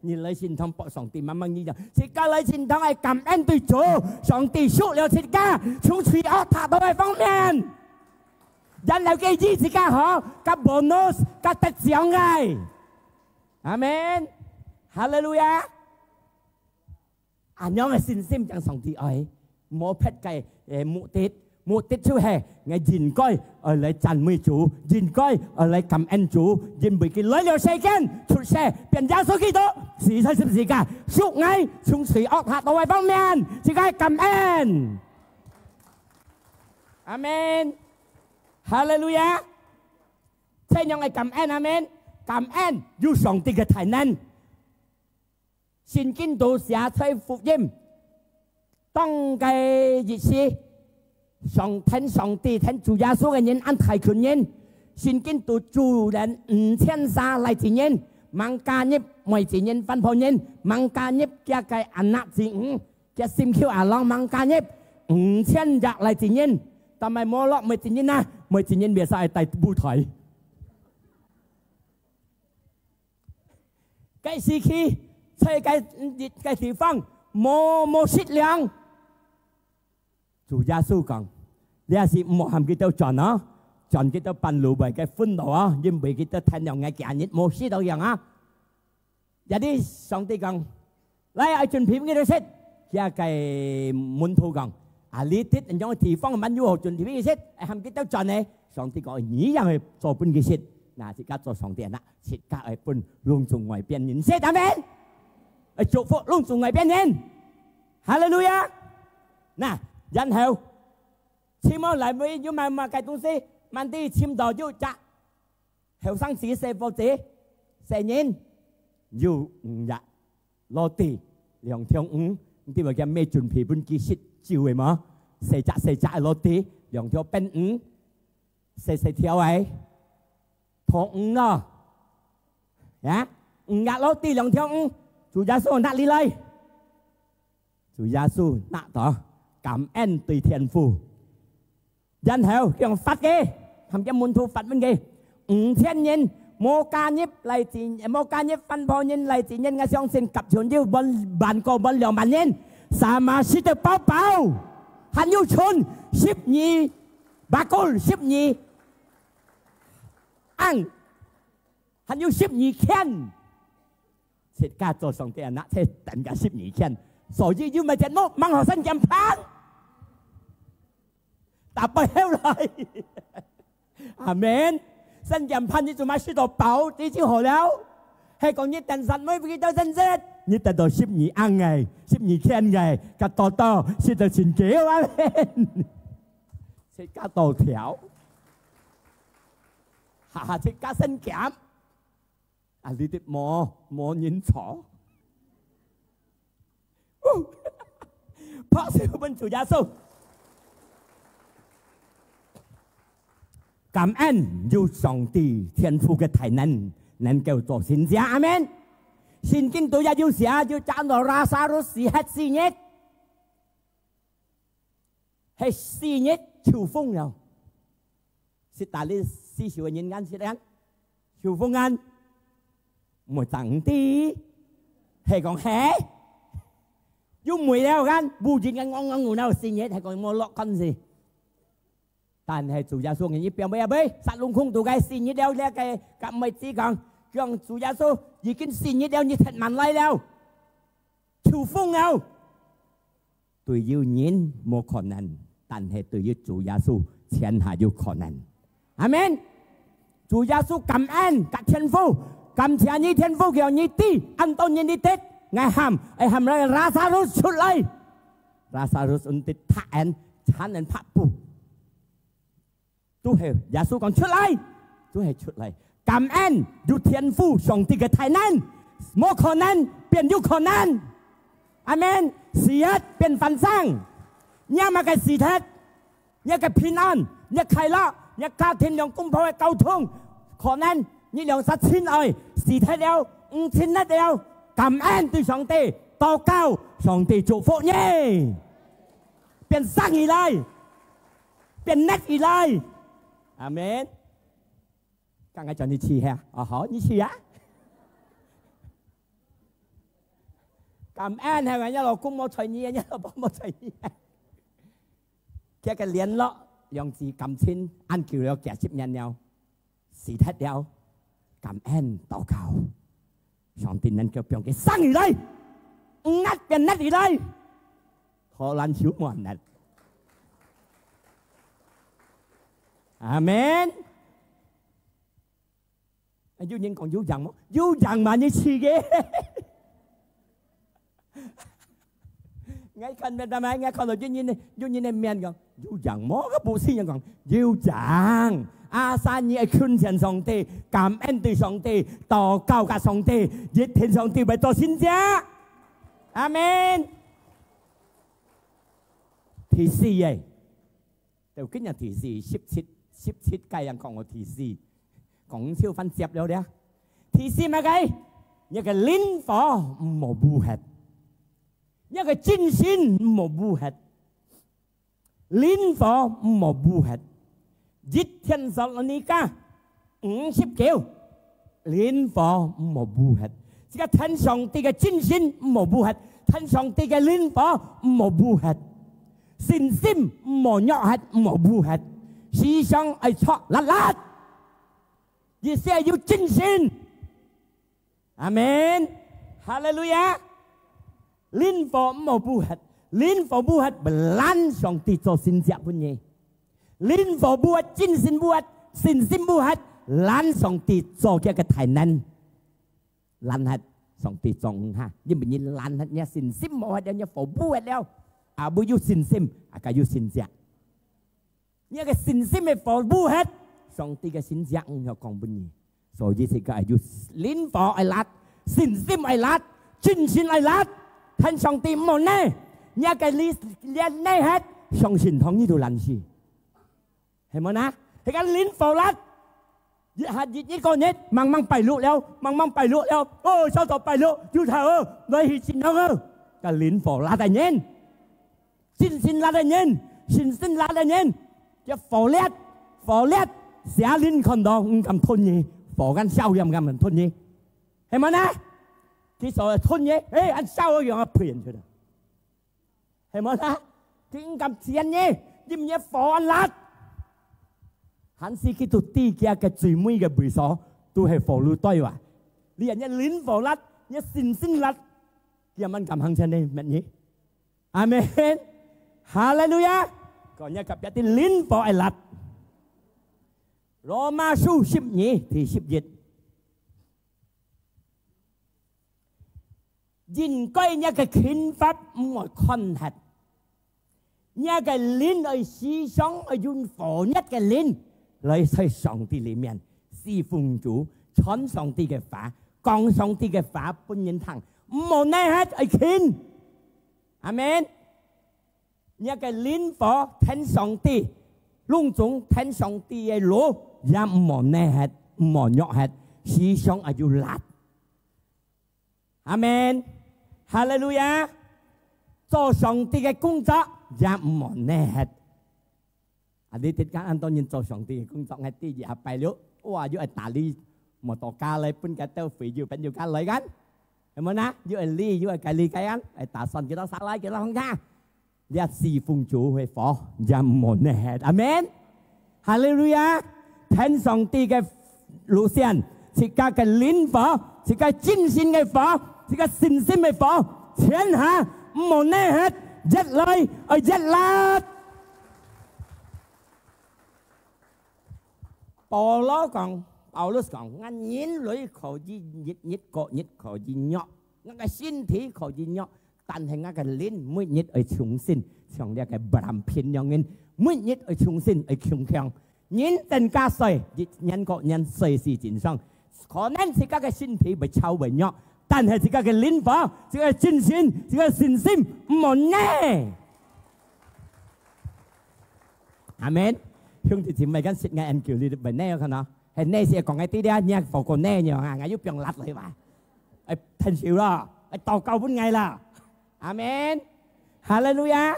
นี่เลยสินทองปอสองตีมันยี่จังสิกาเลยสินทองไอ้กำแอนตุยโจสองตีชุแล้วสิกาชุงชีเอาถาตัวไปฟังเมียนยันแล้วกี่ยี่สิกาหอกับโบนัสกับตัดเสียงไงอาเมนฮาเลลูยาอันยังไงสินซิมจังสองทีอ้อยโมเพชรไก่มุติดช่วยไงยินก้อยอะไรจันไม่จูยินก้อยอะไรกำแอนจูยินไปกินเลยเร็วเซกันชุดเซเปลี่ยนยาสุกิโตสี่ใช่สิกาชุกไงชุงสีออกหาตัวไว้บ้างแมนสิกากำแอนอาเมนฮาเลลูยาใช่ยังไงกำแอนอาเมนกำแอนอยู่สองตีกระถ่ายนั้นสินกินตัวเสียใช้ฟุกยิ้มต้องไกยิซีสองตีแทนจูยาสู้กันยินอันไทยคืนยินสินกินตัวจูแดนเทียนซาไหลจียินมังกายิบไม่จียินฟันพอยินมังกายิบแกไก่อันนักจิงแกซิมคิวอ่ะลองมังกายิบเทียนจากไหลจียินทำไมโมล็อกไม่จียินนะไม่จียินเบียร์ใส่ไตบูถอยไก่สีขีใช่ไก่สีฟังโมชิดเลียงchủ gia sư còn đây là một hàm cái tao chọn cái tao bàn lụa bởi cái phun đó nhưng bị cái tao thành nhau ngay cả nhất một xí đâu rằng á giờ đi xong thì còn lấy ai chuẩn bị cái đó xét kia cái muốn thu còn lý thuyết anh giống thì phong mình vô chuẩn bị cái xét hàm cái tao chọn này xong thì có nhí ra rồi cho bên cái xét là chỉ cắt cho xong tiền á xét cả ở bên luôn dùng ngoài bên nhìn xét amen ở chỗ phụ luôn dùng ngoài bên nhìn hallelujah nè dân heo chim ở lại với nhưng mà cái东西mình đi chim đỏ vô chạ heo sang xí xe vô chế xe nhìn dù dạ lo tì liền theo thì mà cái mê chuẩn bị bên kia xịt chiều vậy mà xe chạ lo tì liền theo bên xe theo ấy thọ nó nhá ngã lo tì liền theo chủ gia số nát đi lấy chủ gia số nát đó cảm ơn tùy thiền phù dân heo kiểu phát ghê làm cho môn thu phát bên ghê thiên nhiên mô ca nhếp lại chỉ mô ca nhếp phân bò nhân lại chỉ nhân ngay xong xin cặp chuẩn yêu bàn cổ bàn liều bàn nhân sa ma sĩ tử bao hắn yêu chôn ship nhì bà cô ship nhì ăn hắn yêu ship nhì khen sẽ ca cho xong tiền nã thế tận cả ship nhì khen所以要咪隻屋掹學生咁攀，搭背後來，阿門。新人攀你做乜輸到飽？你知何了？係講你等神妹俾到真實，你得到12安嘅，12天嘅，個多多是到前幾啊？食加豆條，下食加新減，啊你啲摸煙草。เพราะสิบรรจุยาสู感恩有上帝天父嘅體能夠做善者，阿們。聖經都有寫，要講到拉撒路死係4日，係4日超風了。是大啲思潮嘅人間是點？超風間冇爭啲，係講係。用煤料กันบูจินกันงงงูnào xin nhé thầy còn mua lọ con gì tàn hay chủ gia số người như bèo bèo bê sát lung khung tụ cái xin nhé đeo le cái cặp mày tí còn còn chủ gia số gì kinh xin nhé đeo như thật mặn lại đeo chủ phong nào tùy yêu nhìn một con ăn 但係對於主耶穌天下有可能。阿們，主耶穌感恩กับ天父，感謝你天父叫你啲安到你啲啲，ไอ้หำเลยราซารุสชุดเลยราซารุสอุนติท่าแอนฉันเอ็นพระปู่ตู้เหยาสู้ก่อนชุดเลยตู้เหชุดเลยกำเอ็นดูเทียนฟูส่งตีกับไทยนั้นโมคนนั้นเปลี่ยนยุคคนนั้นอาเมนเสียดเป็นฟันสร้างเนี่ยมากับสีเทศเนี่ยกับพี่นันเนี่ยใครละเนี่ยกาเทียนยองกุ้งพอไว้เกาทุ่งคนนั้นนี่เรื่องสัตว์ชิ้นเอ้ยสีเทศเดียวชิ้นนัดเดียวกำเอ็นตีส่งตีต่อเก้าส่งตีจุโฟเนี่ยเป็นสร้างอีไรเป็นนักอีไรอาเมน剛才叫你吃哈，哦好，你吃啊。感恩係咪一路公冇隨你，一路幫冇隨你？佢嘅聯絡用字感情，按叫了幾十年了，時刻了，感恩禱告，上帝能夠讓佢生而嚟，壓變壓而嚟，可能少冇人。阿門。yêu nhân còn yêu rằng mà như chi ghê ngay cần bên đây ngay còn là yêu nhân em men còn yêu rằng mó cái bộ sinh còn yêu rằng san như khuyên thần song tê cảm ơn từ song tê tỏ cao cả song tê giết thiên song tê bày tỏ xin cha amen thì gì vậy đầu cái nhà thì gì ship cái yang còn có thì gì講超分接咗啲啊！提示乜計？一個靈火冇污黑，一個真心冇污黑，靈火冇污黑。一天十二年間59，靈火冇污黑。這個睇上帝嘅真心冇污黑，睇上帝嘅靈火冇污黑，信心冇弱黑冇污黑，思想係錯辣辣。意思係要真心，阿門，哈利路亞。靈火冇污黑，靈火污黑不攔上帝做先知本嘢，靈火污黑，真心污黑，信心污黑，攔上帝做嘅大能，攔黑上帝做嚇，因為你攔黑你信心冇黑，你火污黑了，啊冇有信心，啊個有先知，你個信心嘅火污黑。上帝嘅先知唔有講本嘢，所以係個係要靈火係辣，信心係辣，真心係辣，睇上帝冇呢，你個連呢hết，相信同呢度難事，係冇นะ？係個靈火辣，一個日慢慢敗落了，慢慢敗落了，哦，收到敗落，要頭你去先好個靈火辣嘅人，真心辣嘅人，信心辣嘅人，一火烈。寫靈看到唔敢吞嘢，火間燒嘢唔敢吞嘢，係咪呢？佢所吞嘢，按燒一樣啊騙出嚟，係咪呢？佢唔敢煎嘢，啲嘢火辣，還是佢到地嘅嘅最尾嘅背所都係火爐堆話，你人一靈火辣，一信心辣，有乜咁行出嚟乜嘢？阿門，哈利路亞，講一及一啲靈火係辣。羅馬書12第11，應該一個憲法唔會困難，一個靈嚟思想係用火一嘅靈嚟喺上帝裏面侍奉主，傳上帝嘅話，講上帝嘅話本人行，唔好呢係係傾，阿門。一個靈火聽上帝，隆重聽上帝嘅路。也唔望呢係唔望肉係思想係要辣，阿門，哈利路亞。做上帝嘅工作也唔望呢係，啊你哋講當然做上帝嘅工作係啲嘢敗咗，哇要係打理冇多家嚟搬嘅都肥要變要家嚟緊，係咪啊？要係理要係計理計緊，係打算幾多殺拉幾多空家，你侍奉主去火也唔望呢係，阿門，哈利路亞。聽上帝嘅路線，是家嘅靈火，是家真心嘅火，是家信心嘅火，天下唔好呢係一來而一辣，保羅講，保羅講，我人類可以日過日可以弱，我嘅身體可以弱，但係我嘅靈每日去重新，像呢個不偏樣人，每日去重新去強強。人增加歲，人個人歲是正常，可能自家嘅身體會超為弱，但係自家嘅靈火、自家嘅精神、自家嘅信心唔冇呢。阿門。兄弟姊妹跟説嘅人叫你哋唔呢個呢？係呢些講嘅啲啲，你放個呢樣啊，我要變辣嚟話，係聽少啦，係禱告半ngày啦。阿門。哈利路亞。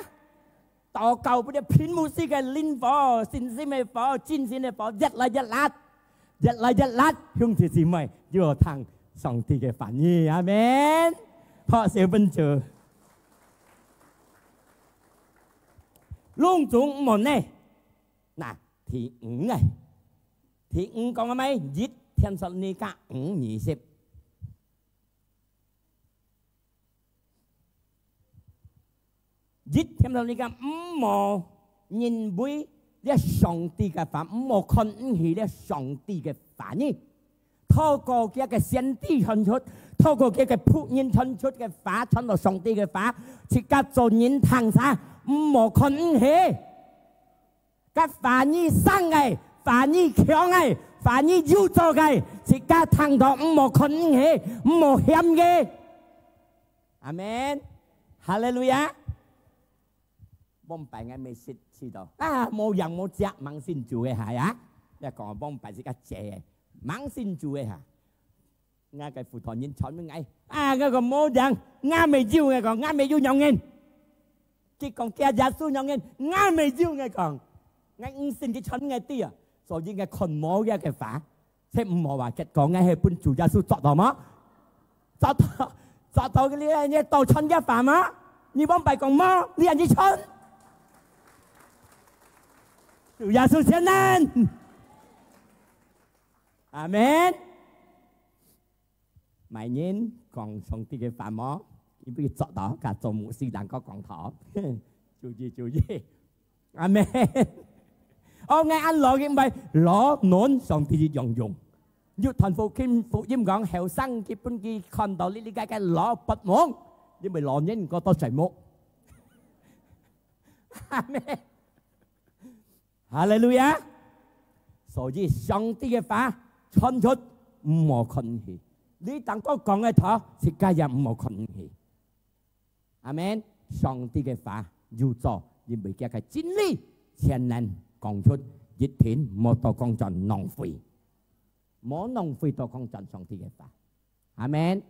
禱告不是拼牧師嘅靈火、信心嘅火、精神嘅火，日來日辣，日來日辣，兄弟姊妹要聽上帝嘅話語，阿門。學小本做，隆重門呢？嗱，第五嘅，第五講嘅咩？日天十二加520。日天到呢個唔冇認為呢上帝嘅法，唔冇看起呢上帝嘅法呢。透過嘅一個先知傳出，透過嘅一個僕人傳出嘅法，傳到上帝嘅法，即刻做人聽晒，唔冇看起。個法呢生嘅，法呢強嘅，法呢要做嘅，即刻聽到唔冇看起，唔冇險嘅。阿門，哈利路亞。幫拜嘅未識知道啊！冇人冇隻猛先做嘅係啊！你講幫拜是個借猛先做嘅嚇，我嘅副堂員傳俾我啊！嗰個冇人啱未要嘅講，啱未要用人，結講嘅耶穌用人，啱未要嘅講，我唔信佢傳嘅啲啊，所以嘅群魔嘅嘅法，即唔好話結講嘅係本主耶穌作到嗎？作到嘅呢嘢到傳嘅法嗎？你幫拜講麼？你人哋傳？主耶穌先生，阿門。每年講上帝嘅法麼？你不要作到，架做牧師能夠講頭，注意，阿門。我嗌按攞嘅唔係攞暖上帝嘅用，要傳福音講後生基本嘅看到呢啲嘅攞不忙，因為攞人個多財木，阿門。哈利路亞！所以上帝嘅法傳出唔冇困氣，你等我講嘅頭，世界也唔冇困氣。阿門！上帝嘅法要做，因為佢嘅真理才能講出一天冇到講盡浪費，冇浪費到講盡上帝嘅法。阿門！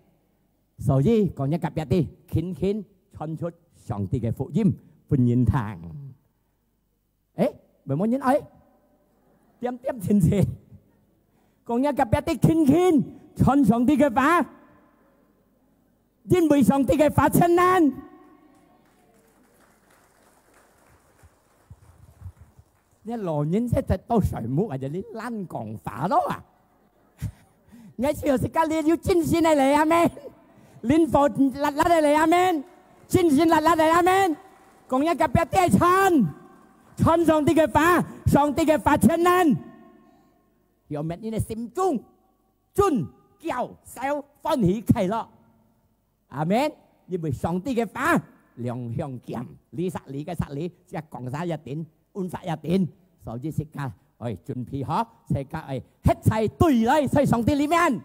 所以講一夾一啲，輕輕傳出上帝嘅福音，歡迎聽。誒？唔冇人愛，點前前，講一夾一啲輕輕傳上帝嘅法，因為上帝嘅法稱難。你老人即係到水木或者你爛講法咯啊！你有時間你要真心嚟嚟阿們，靈火辣辣嚟嚟阿們，真心辣辣嚟阿們，講一夾一啲傳。傳上帝嘅法，上帝嘅法稱難，要乜你嘅心中尊驕受歡喜快樂，阿門。因為上帝嘅法兩相兼，你殺你嘅殺你，即係講殺一點，按殺一點，所以世界準備好，世界一切對嚟喺上帝裏面，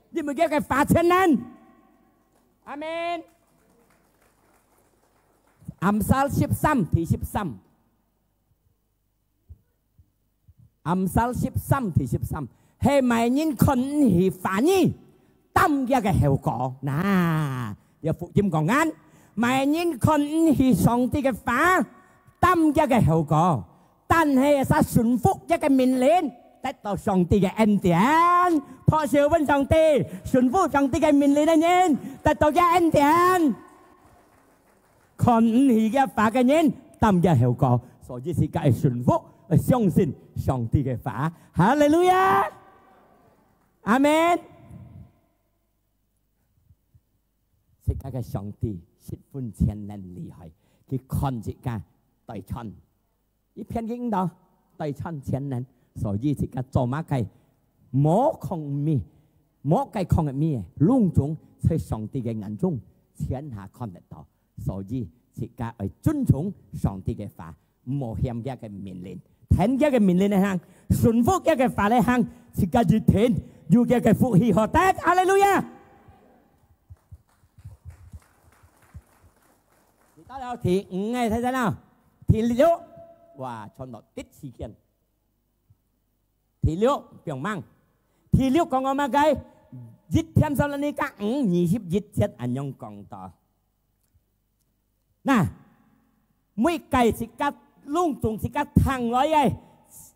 因為佢嘅法稱難，阿門。Amsal 13第13。Amsal 13第13係每年困起反應擔一嘅後果。嗱，有福音講緊，每年困起上帝嘅法擔一嘅後果，但係實順服一個命令，得到上帝嘅恩典。破少問上帝，順服上帝嘅命令嘅人，得到嘅恩典。困起嘅法嘅人擔一後果，所以世界順服。相信上帝嘅法，哈利路亞，阿門。世界嘅上帝十分全能厲害，佢看住間對稱，一片影到對稱全能，所以自家做乜嘅冇抗咩，冇計抗嘅咩，攏總喺上帝嘅眼中天下看得到，所以自家要遵從上帝嘅法，唔好欠一嘅命令，聽一嘅命令嚟行，順服一嘅法嚟行，自家越聽越嘅福氣何得，哈利路亞！到了第5嘅睇睇啦，第6，哇，傳到第4件，第6병忙，第6講我乜嘅？一天上嚟講521節安樣講到，嗱，每計自家攏總自家聽來嘅，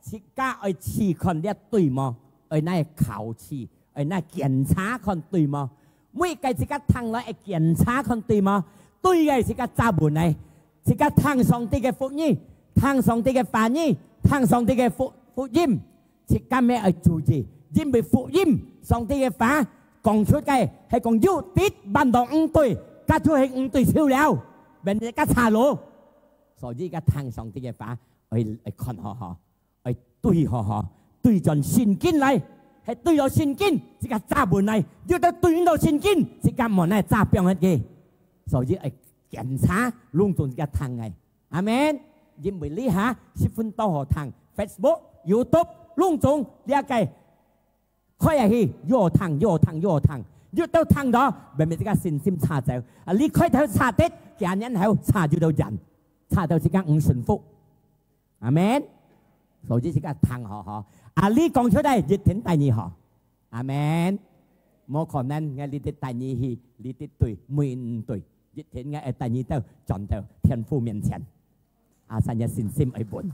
自家愛試看啲對嗎？愛那考試，愛那檢查看對嗎？每計自家聽來愛檢查看對嗎？對嘅自家揸門嚟，自家聽上帝嘅福音，聽上帝嘅翻譯，聽上帝嘅福音，自家咩愛注意？因為福音上帝嘅話講出嘅係講要啲辦到5對，加出係5對少了，變成加差咯。所以而家聽上帝嘅話，去看下下，去對下下，對盡聖經嚟，係對咗聖經，自家揸門嚟，要到對到聖經，自家門嚟揸邊嘅。所以係檢查攏總自家聽嘅，阿們。因為呢下10分多學堂 Facebook、YouTube 攏總呢一個。開下去，越聽，越到聽到，明明自家信心差走。啊，你開頭差啲，幾年後差住到人，差到自家唔順服，阿們。所以自家聽學，啊，你講出嚟，越聽第2學，阿們。冇可能嘅，你啲第2戲，你啲對，每唔對，越聽嘅第2都撞到天父面前，阿神嘅信心係本，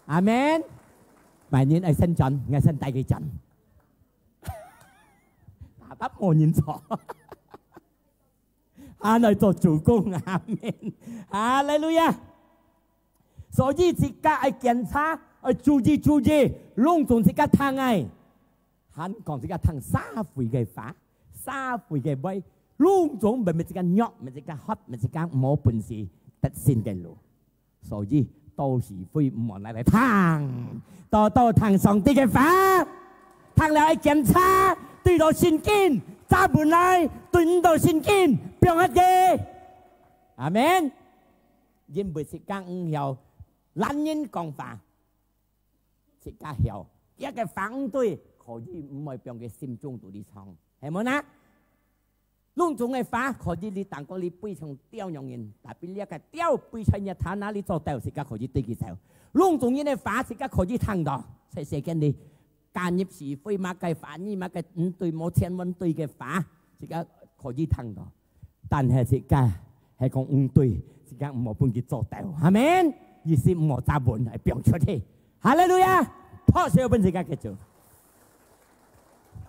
阿們。明年係新進，係新第幾進？答我認錯，阿來做主公，阿們，哈利路亞。所以自家係檢查，係注意，攏總自家聽嘅，肯講自家聽3回嘅法，3回嘅位，攏總唔係自家惡，唔係自家黑，唔係自家冇本事得先嘅路。所以到時會唔望嚟聽，多聽上帝嘅法，聽了係檢查。對到聖經，揸門嚟，對到聖經，邊一嘅？阿們。因為是講有懶人講法，是講有一個反對，可以唔係邊嘅心中度啲創，係冇啦？攏總嘅法可以你當過你背上雕樣人，特別呢一個雕背上日睇哪裡做雕，是講可以對佢手。攏總人嘅法是講可以聽到，細細嘅你。間業是非乜嘅反義乜嘅5對冇1000對嘅法，自家可以聽到，但係自家係講5對，自家唔好半佢做掉，係咪？意思唔好揸門係表出去，哈利路亞，破少本自家嘅做，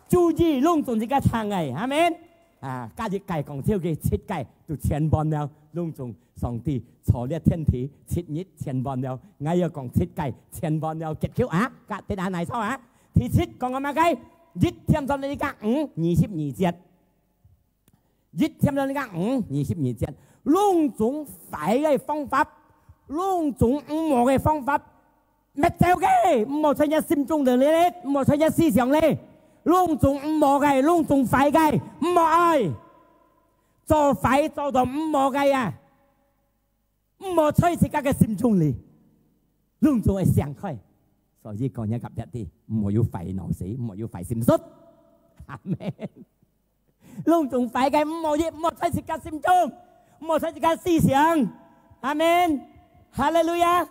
注意攏總自家聽嘅，係咪？啊，加入計講超嘅設計就1000萬了，攏總上帝坐呢天體設日1000萬了，我要講設計1000萬了結構啊，隔啲下嚟錯啊！第7講乜嘅？一天上你講522節，一天上你講522節，攏總快嘅方法，攏總唔好嘅方法，乜走嘅？唔好出一心中嘅咧，唔好出一思想咧，攏總唔好嘅，攏總快嘅，唔好愛，做快做到唔好嘅啊，唔好出自家嘅心中嚟，攏總係想開。所以講一及一啲，唔好要費腦死，唔好要費心術，阿們。攏總費嘅唔好在自家心中，唔好在自家思想，阿們。哈利路亞。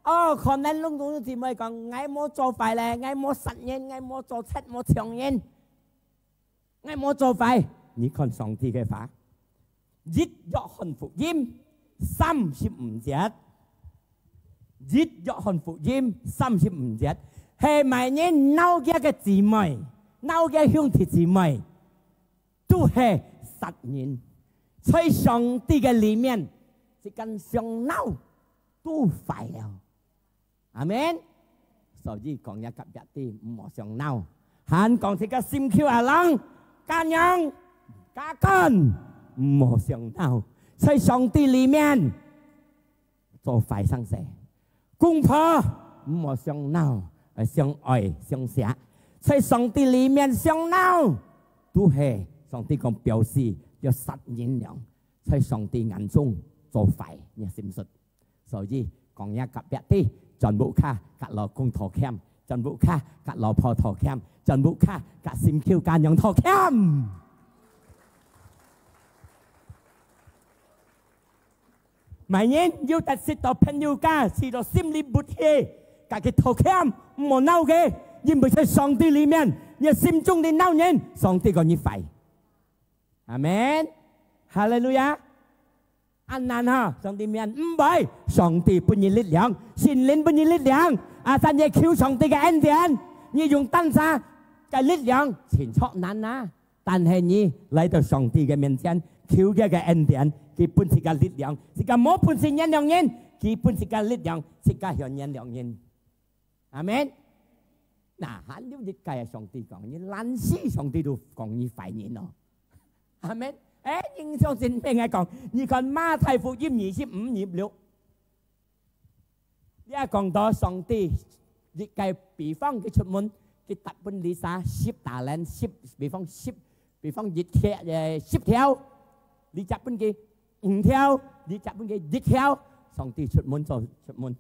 哦，可能攏總姊妹講，我冇做費咧，我冇實驗，我冇做測，冇長驗，我冇做費。你看上帝嘅話，一約翰福音35節。一約翰福音35節，係咪你鬧嘅姊妹，鬧嘅兄弟姊妹，都係實驗，在上帝嘅裏面，是跟上鬧都快了，阿們。所以講一及一啲唔好上鬧，喊講這個心口阿冷，家人家根唔好上鬧，在上帝裏面做快生死。公婆唔好上鬧，相愛相捨，在上帝裡面相鬧，都係上帝講表示要實現了，在上帝眼中做壞，你信唔信？所以講一個別啲，全部卡格羅公陀鉗，全部卡格羅破陀鉗，全部卡格閃橋間用陀鉗。每年要特設到朋友家，是到心裡不氣，格嘅陀鉗唔好鬧嘅，因為在上帝裡面，你心中的鬧人，上帝講你廢。阿門，哈利路亞。安難哈，上帝面唔係，上帝俾你力量，聖靈俾你力量，阿神也求上帝嘅恩典，你用當下嘅力量前錯難啊，但係你嚟到上帝嘅面前，求佢嘅恩典，佢本是嘅力量，是個冇本事原諒人，佢本是嘅力量，是個向原諒人，阿門。嗱，喺呢啲計係上帝講，你懶死上帝都講你廢人咯，阿門。應相信咩嘢講？你看馬太福音25:26，呢一講到上帝亦計比方佢出門，佢特本利沙10大len10，比方10條，你特本佢5條，你特本佢1條，上帝出門就出門。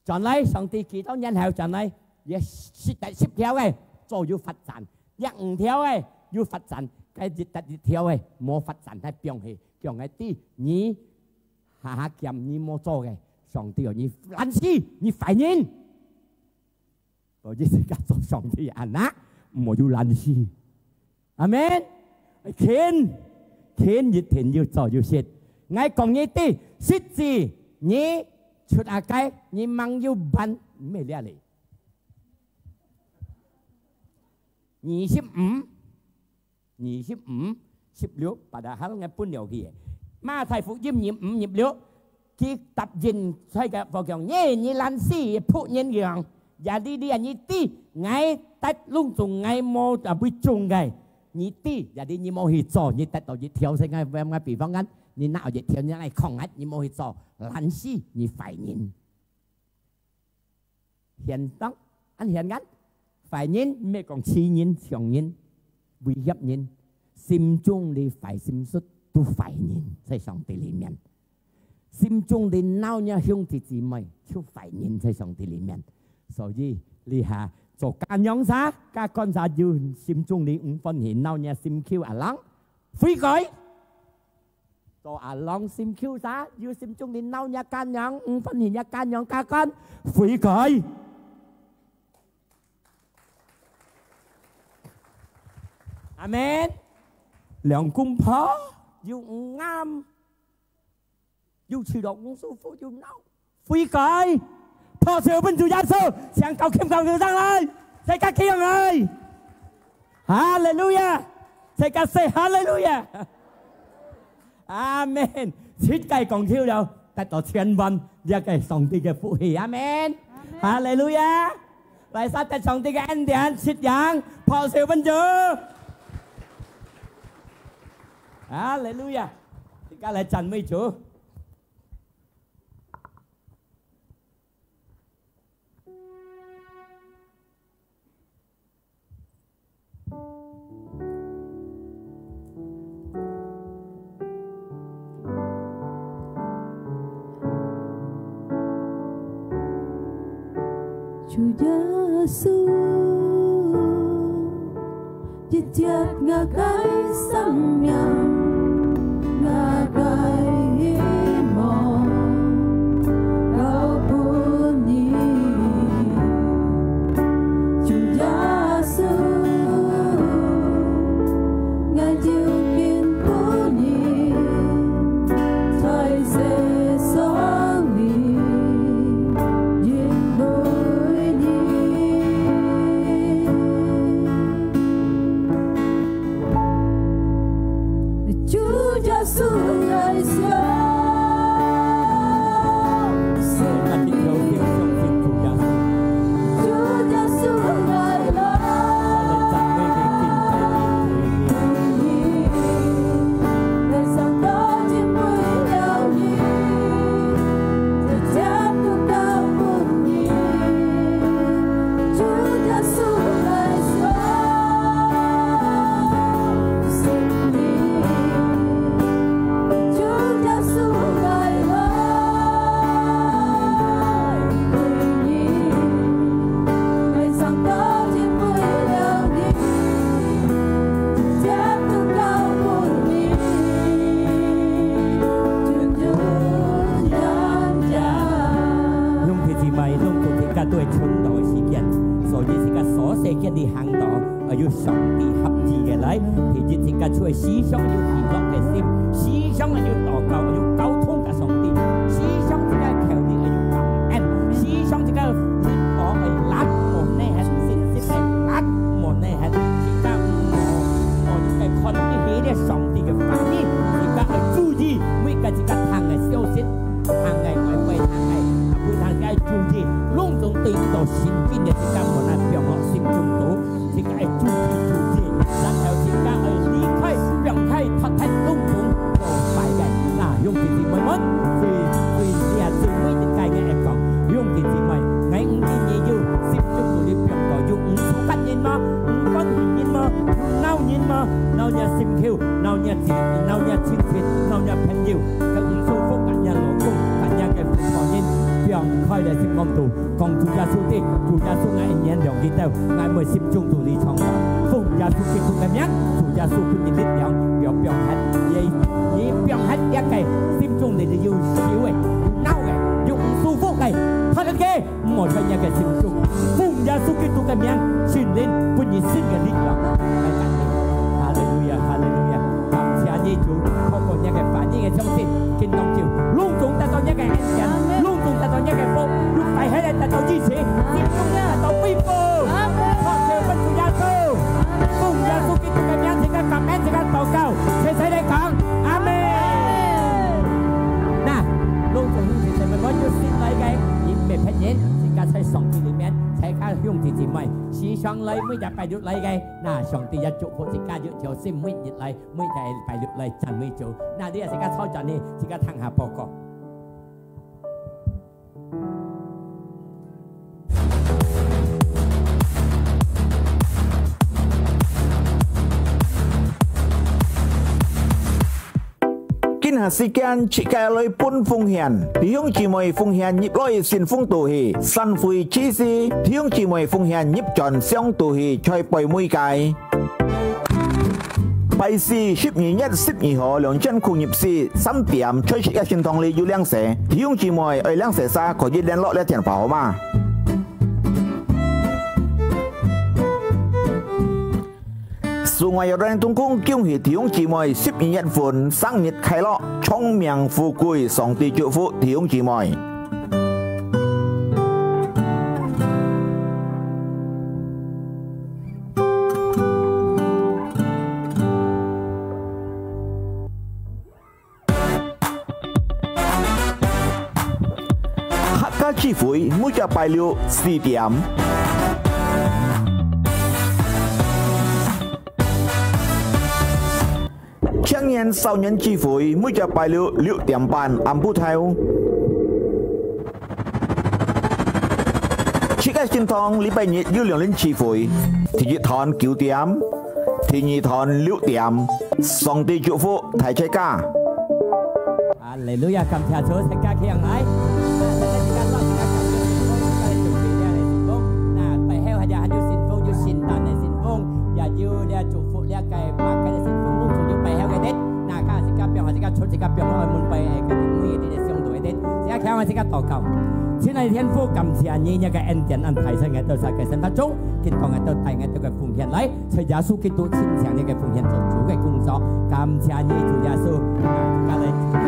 將來上帝幾多年後，將來也10條嘅就要發展，一5條嘅要發展。cái一條嘅冇發展喺邊去，將嗰啲你下劍你冇做嘅，上帝話你懶死，你廢人，我只係做上帝人啦，唔要懶死，阿門。天一天要做要食，我講一啲實際，你出下街，你忙要辦咩嘢嚟？25:16 padahal ngepun điều kia. Ma thầy phụ diêm nhiệm liễu khi tập dình xoay cả vào kiểu nhé như lan xì phụ nhân gường và đi như tí ngay tách lung trùng ngay mô à bùi trùng ngay như tí và đi như mô hì trò như tách tổ như thiếu xây ngay về ngay bị vong ngắn như nào như thiếu như này không ngắt như mô hì trò lan xì như phải nhìn hiện tóc anh hiện ngắn phải nhìn mẹ còn chi nhìn chồng nhìn vì hiệp nhìn心中的壞心術都壞人在上帝裡面，心中的鬧呀兄弟姊妹就壞人在上帝裡面，所以你下做間養啥，家幹啥要心中的5分錢鬧呀心 Q 阿郎悔改，做阿郎心 Q 啥要心中的鬧呀間養5分錢一間養家幹悔改。阿門。兩公婆要唔啱，要處落唔舒服要鬧，悔改，破碎本主耶穌，想救欠救佢上嚟，世界企上嚟，哈利路亞，世界say哈利路亞，阿門。設計講跳咗，得到千萬一個上帝嘅福氣，阿門，哈利路亞，嚟曬得上帝嘅恩典，切養破碎本主。哈利路亞！而家嚟讚美主。主耶穌，日日我嘅生命。Soon 世間啲行道，要上帝合意嘅嚟，其實自己出去思想要喜樂嘅心，思想要禱告，要溝通嘅上帝，思想自己求你要感恩，思想自己你我係揦我呢係先係揦我呢係，自己我要係看啲起啲上帝嘅反應，自己係注意每個自己行嘅消息，行嘅外圍行嘅。ทางการจูจีลุงจงตื่นต่อสิ่งที่เนี่ยที่การมันนั้นเปี่ยมล้นสิ่งจงตัวที่การจูจีแล้วแถวที่การลีไข่เปี่ยมไข่ทัดให้ลุงจงต่อไปไงน่ะยงที่ที่ไม่มันคือเนี่ยซึ่งไม่ติดใจไงไอ้กองยงที่ที่ไม่ไงอุ้งที่เนี่ยอยู่สิ่งจงตัวที่เปี่ยมต่ออยู่อุ้งสู้กันยินมาอุ้งก้อนหินยินมาเน่ายินมาเน่าเนี่ยซิมคิวเน่าเนี่ยจีเน่าเนี่ยชิ้นผิดเน่าเนี่ยแผ่นยิวกับอุ้งสู้พวกกันเนี่ยหลงกุ้งกันเนี่ยแกฝุ่นก่อนยิน開嚟先講到，講主耶穌啲，主耶穌嗌人良記到，嗌每心中做你創造，奉耶穌基督嘅名，主耶穌佢哋力量，表現你表現一個心中你哋要少嘅，要嬲嘅，要唔舒服嘅，睇得嘅，唔好睇一個心中，奉耶穌基督嘅名，傳令本然新嘅力量，係緊要，哈利路亞，哈利路亞，感謝耶穌，透過一個反應嘅相信，見到照，隆重得到一個恩典。得到一個福，要帶起嚟得到支持，接中咧得到恢復。多謝分主耶穌，奉耶穌基督嘅名，自己感恩，自己禱告，齊齊嚟講，阿門。嗱，隆重其實咪我要先嚟嘅，而唔係騙人，自己喺上帝裏面，睇下兄弟姊妹，時常嚟每日拜六嚟嘅，嗱上帝一祝福自己要條線每日嚟，每日拜六嚟讚美主。嗱呢個自己操作呢，自己聽下報告。時間設計來半奉獻，弟兄姊妹奉獻業來善風道氣，神會指示弟兄姊妹奉獻業盡相道氣，在背每屆。拜四12月12號兩間庫業市3點出設一線堂裏要兩社，弟兄姊妹愛兩社沙可以聯絡呢電話號碼。祝我有人同工恭喜弟兄姊妹12月份生日快樂，聰明富貴，上帝祝福弟兄姊妹。客家聚會每日拜六4點。青年少年聚會每日拜六6點半暗埔頭，設計線堂禮拜日要兩人聚會，第一堂9點，第二堂6點，上帝祝福大家。哈利路亞，感謝主，大家起來。我即刻禱告，親愛的天父，感謝你一個恩典安排在我哋嘅生活中，見到我哋帶我哋嘅奉獻嚟，在耶穌基督親情呢個奉獻做主嘅工作，感謝你主耶穌，而家嚟。来。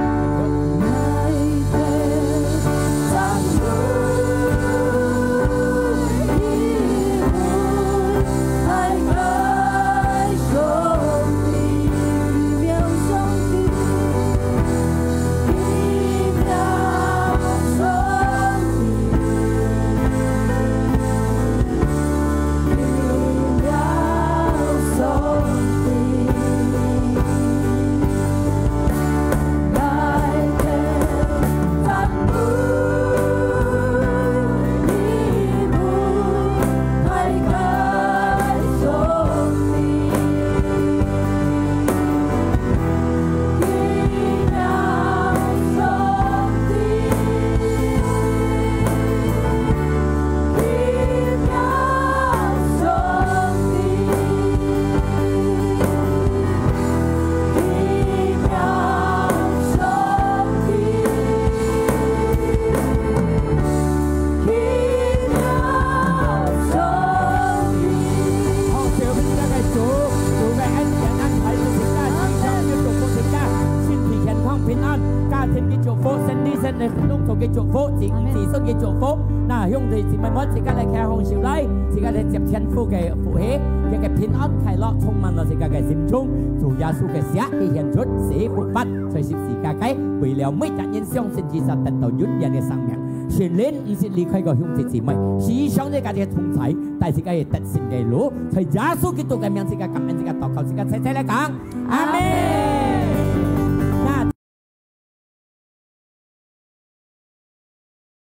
福，自身嘅祝福。嗱，兄弟姊妹們，自家嚟開紅燒禮，自家嚟接天父嘅福氣，一個平安快樂充滿咗自家嘅心中。主耶穌嘅血去獻出寫福法，隨時時間計，為了每個人相信其實得到永遠嘅生命。全年唔是離開個兄弟姊妹，時常呢家嘅同在，但係自家嘅特性嘅路，在耶穌基督嘅名，自家感恩，自家禱告，自家齊齊嚟講，阿門。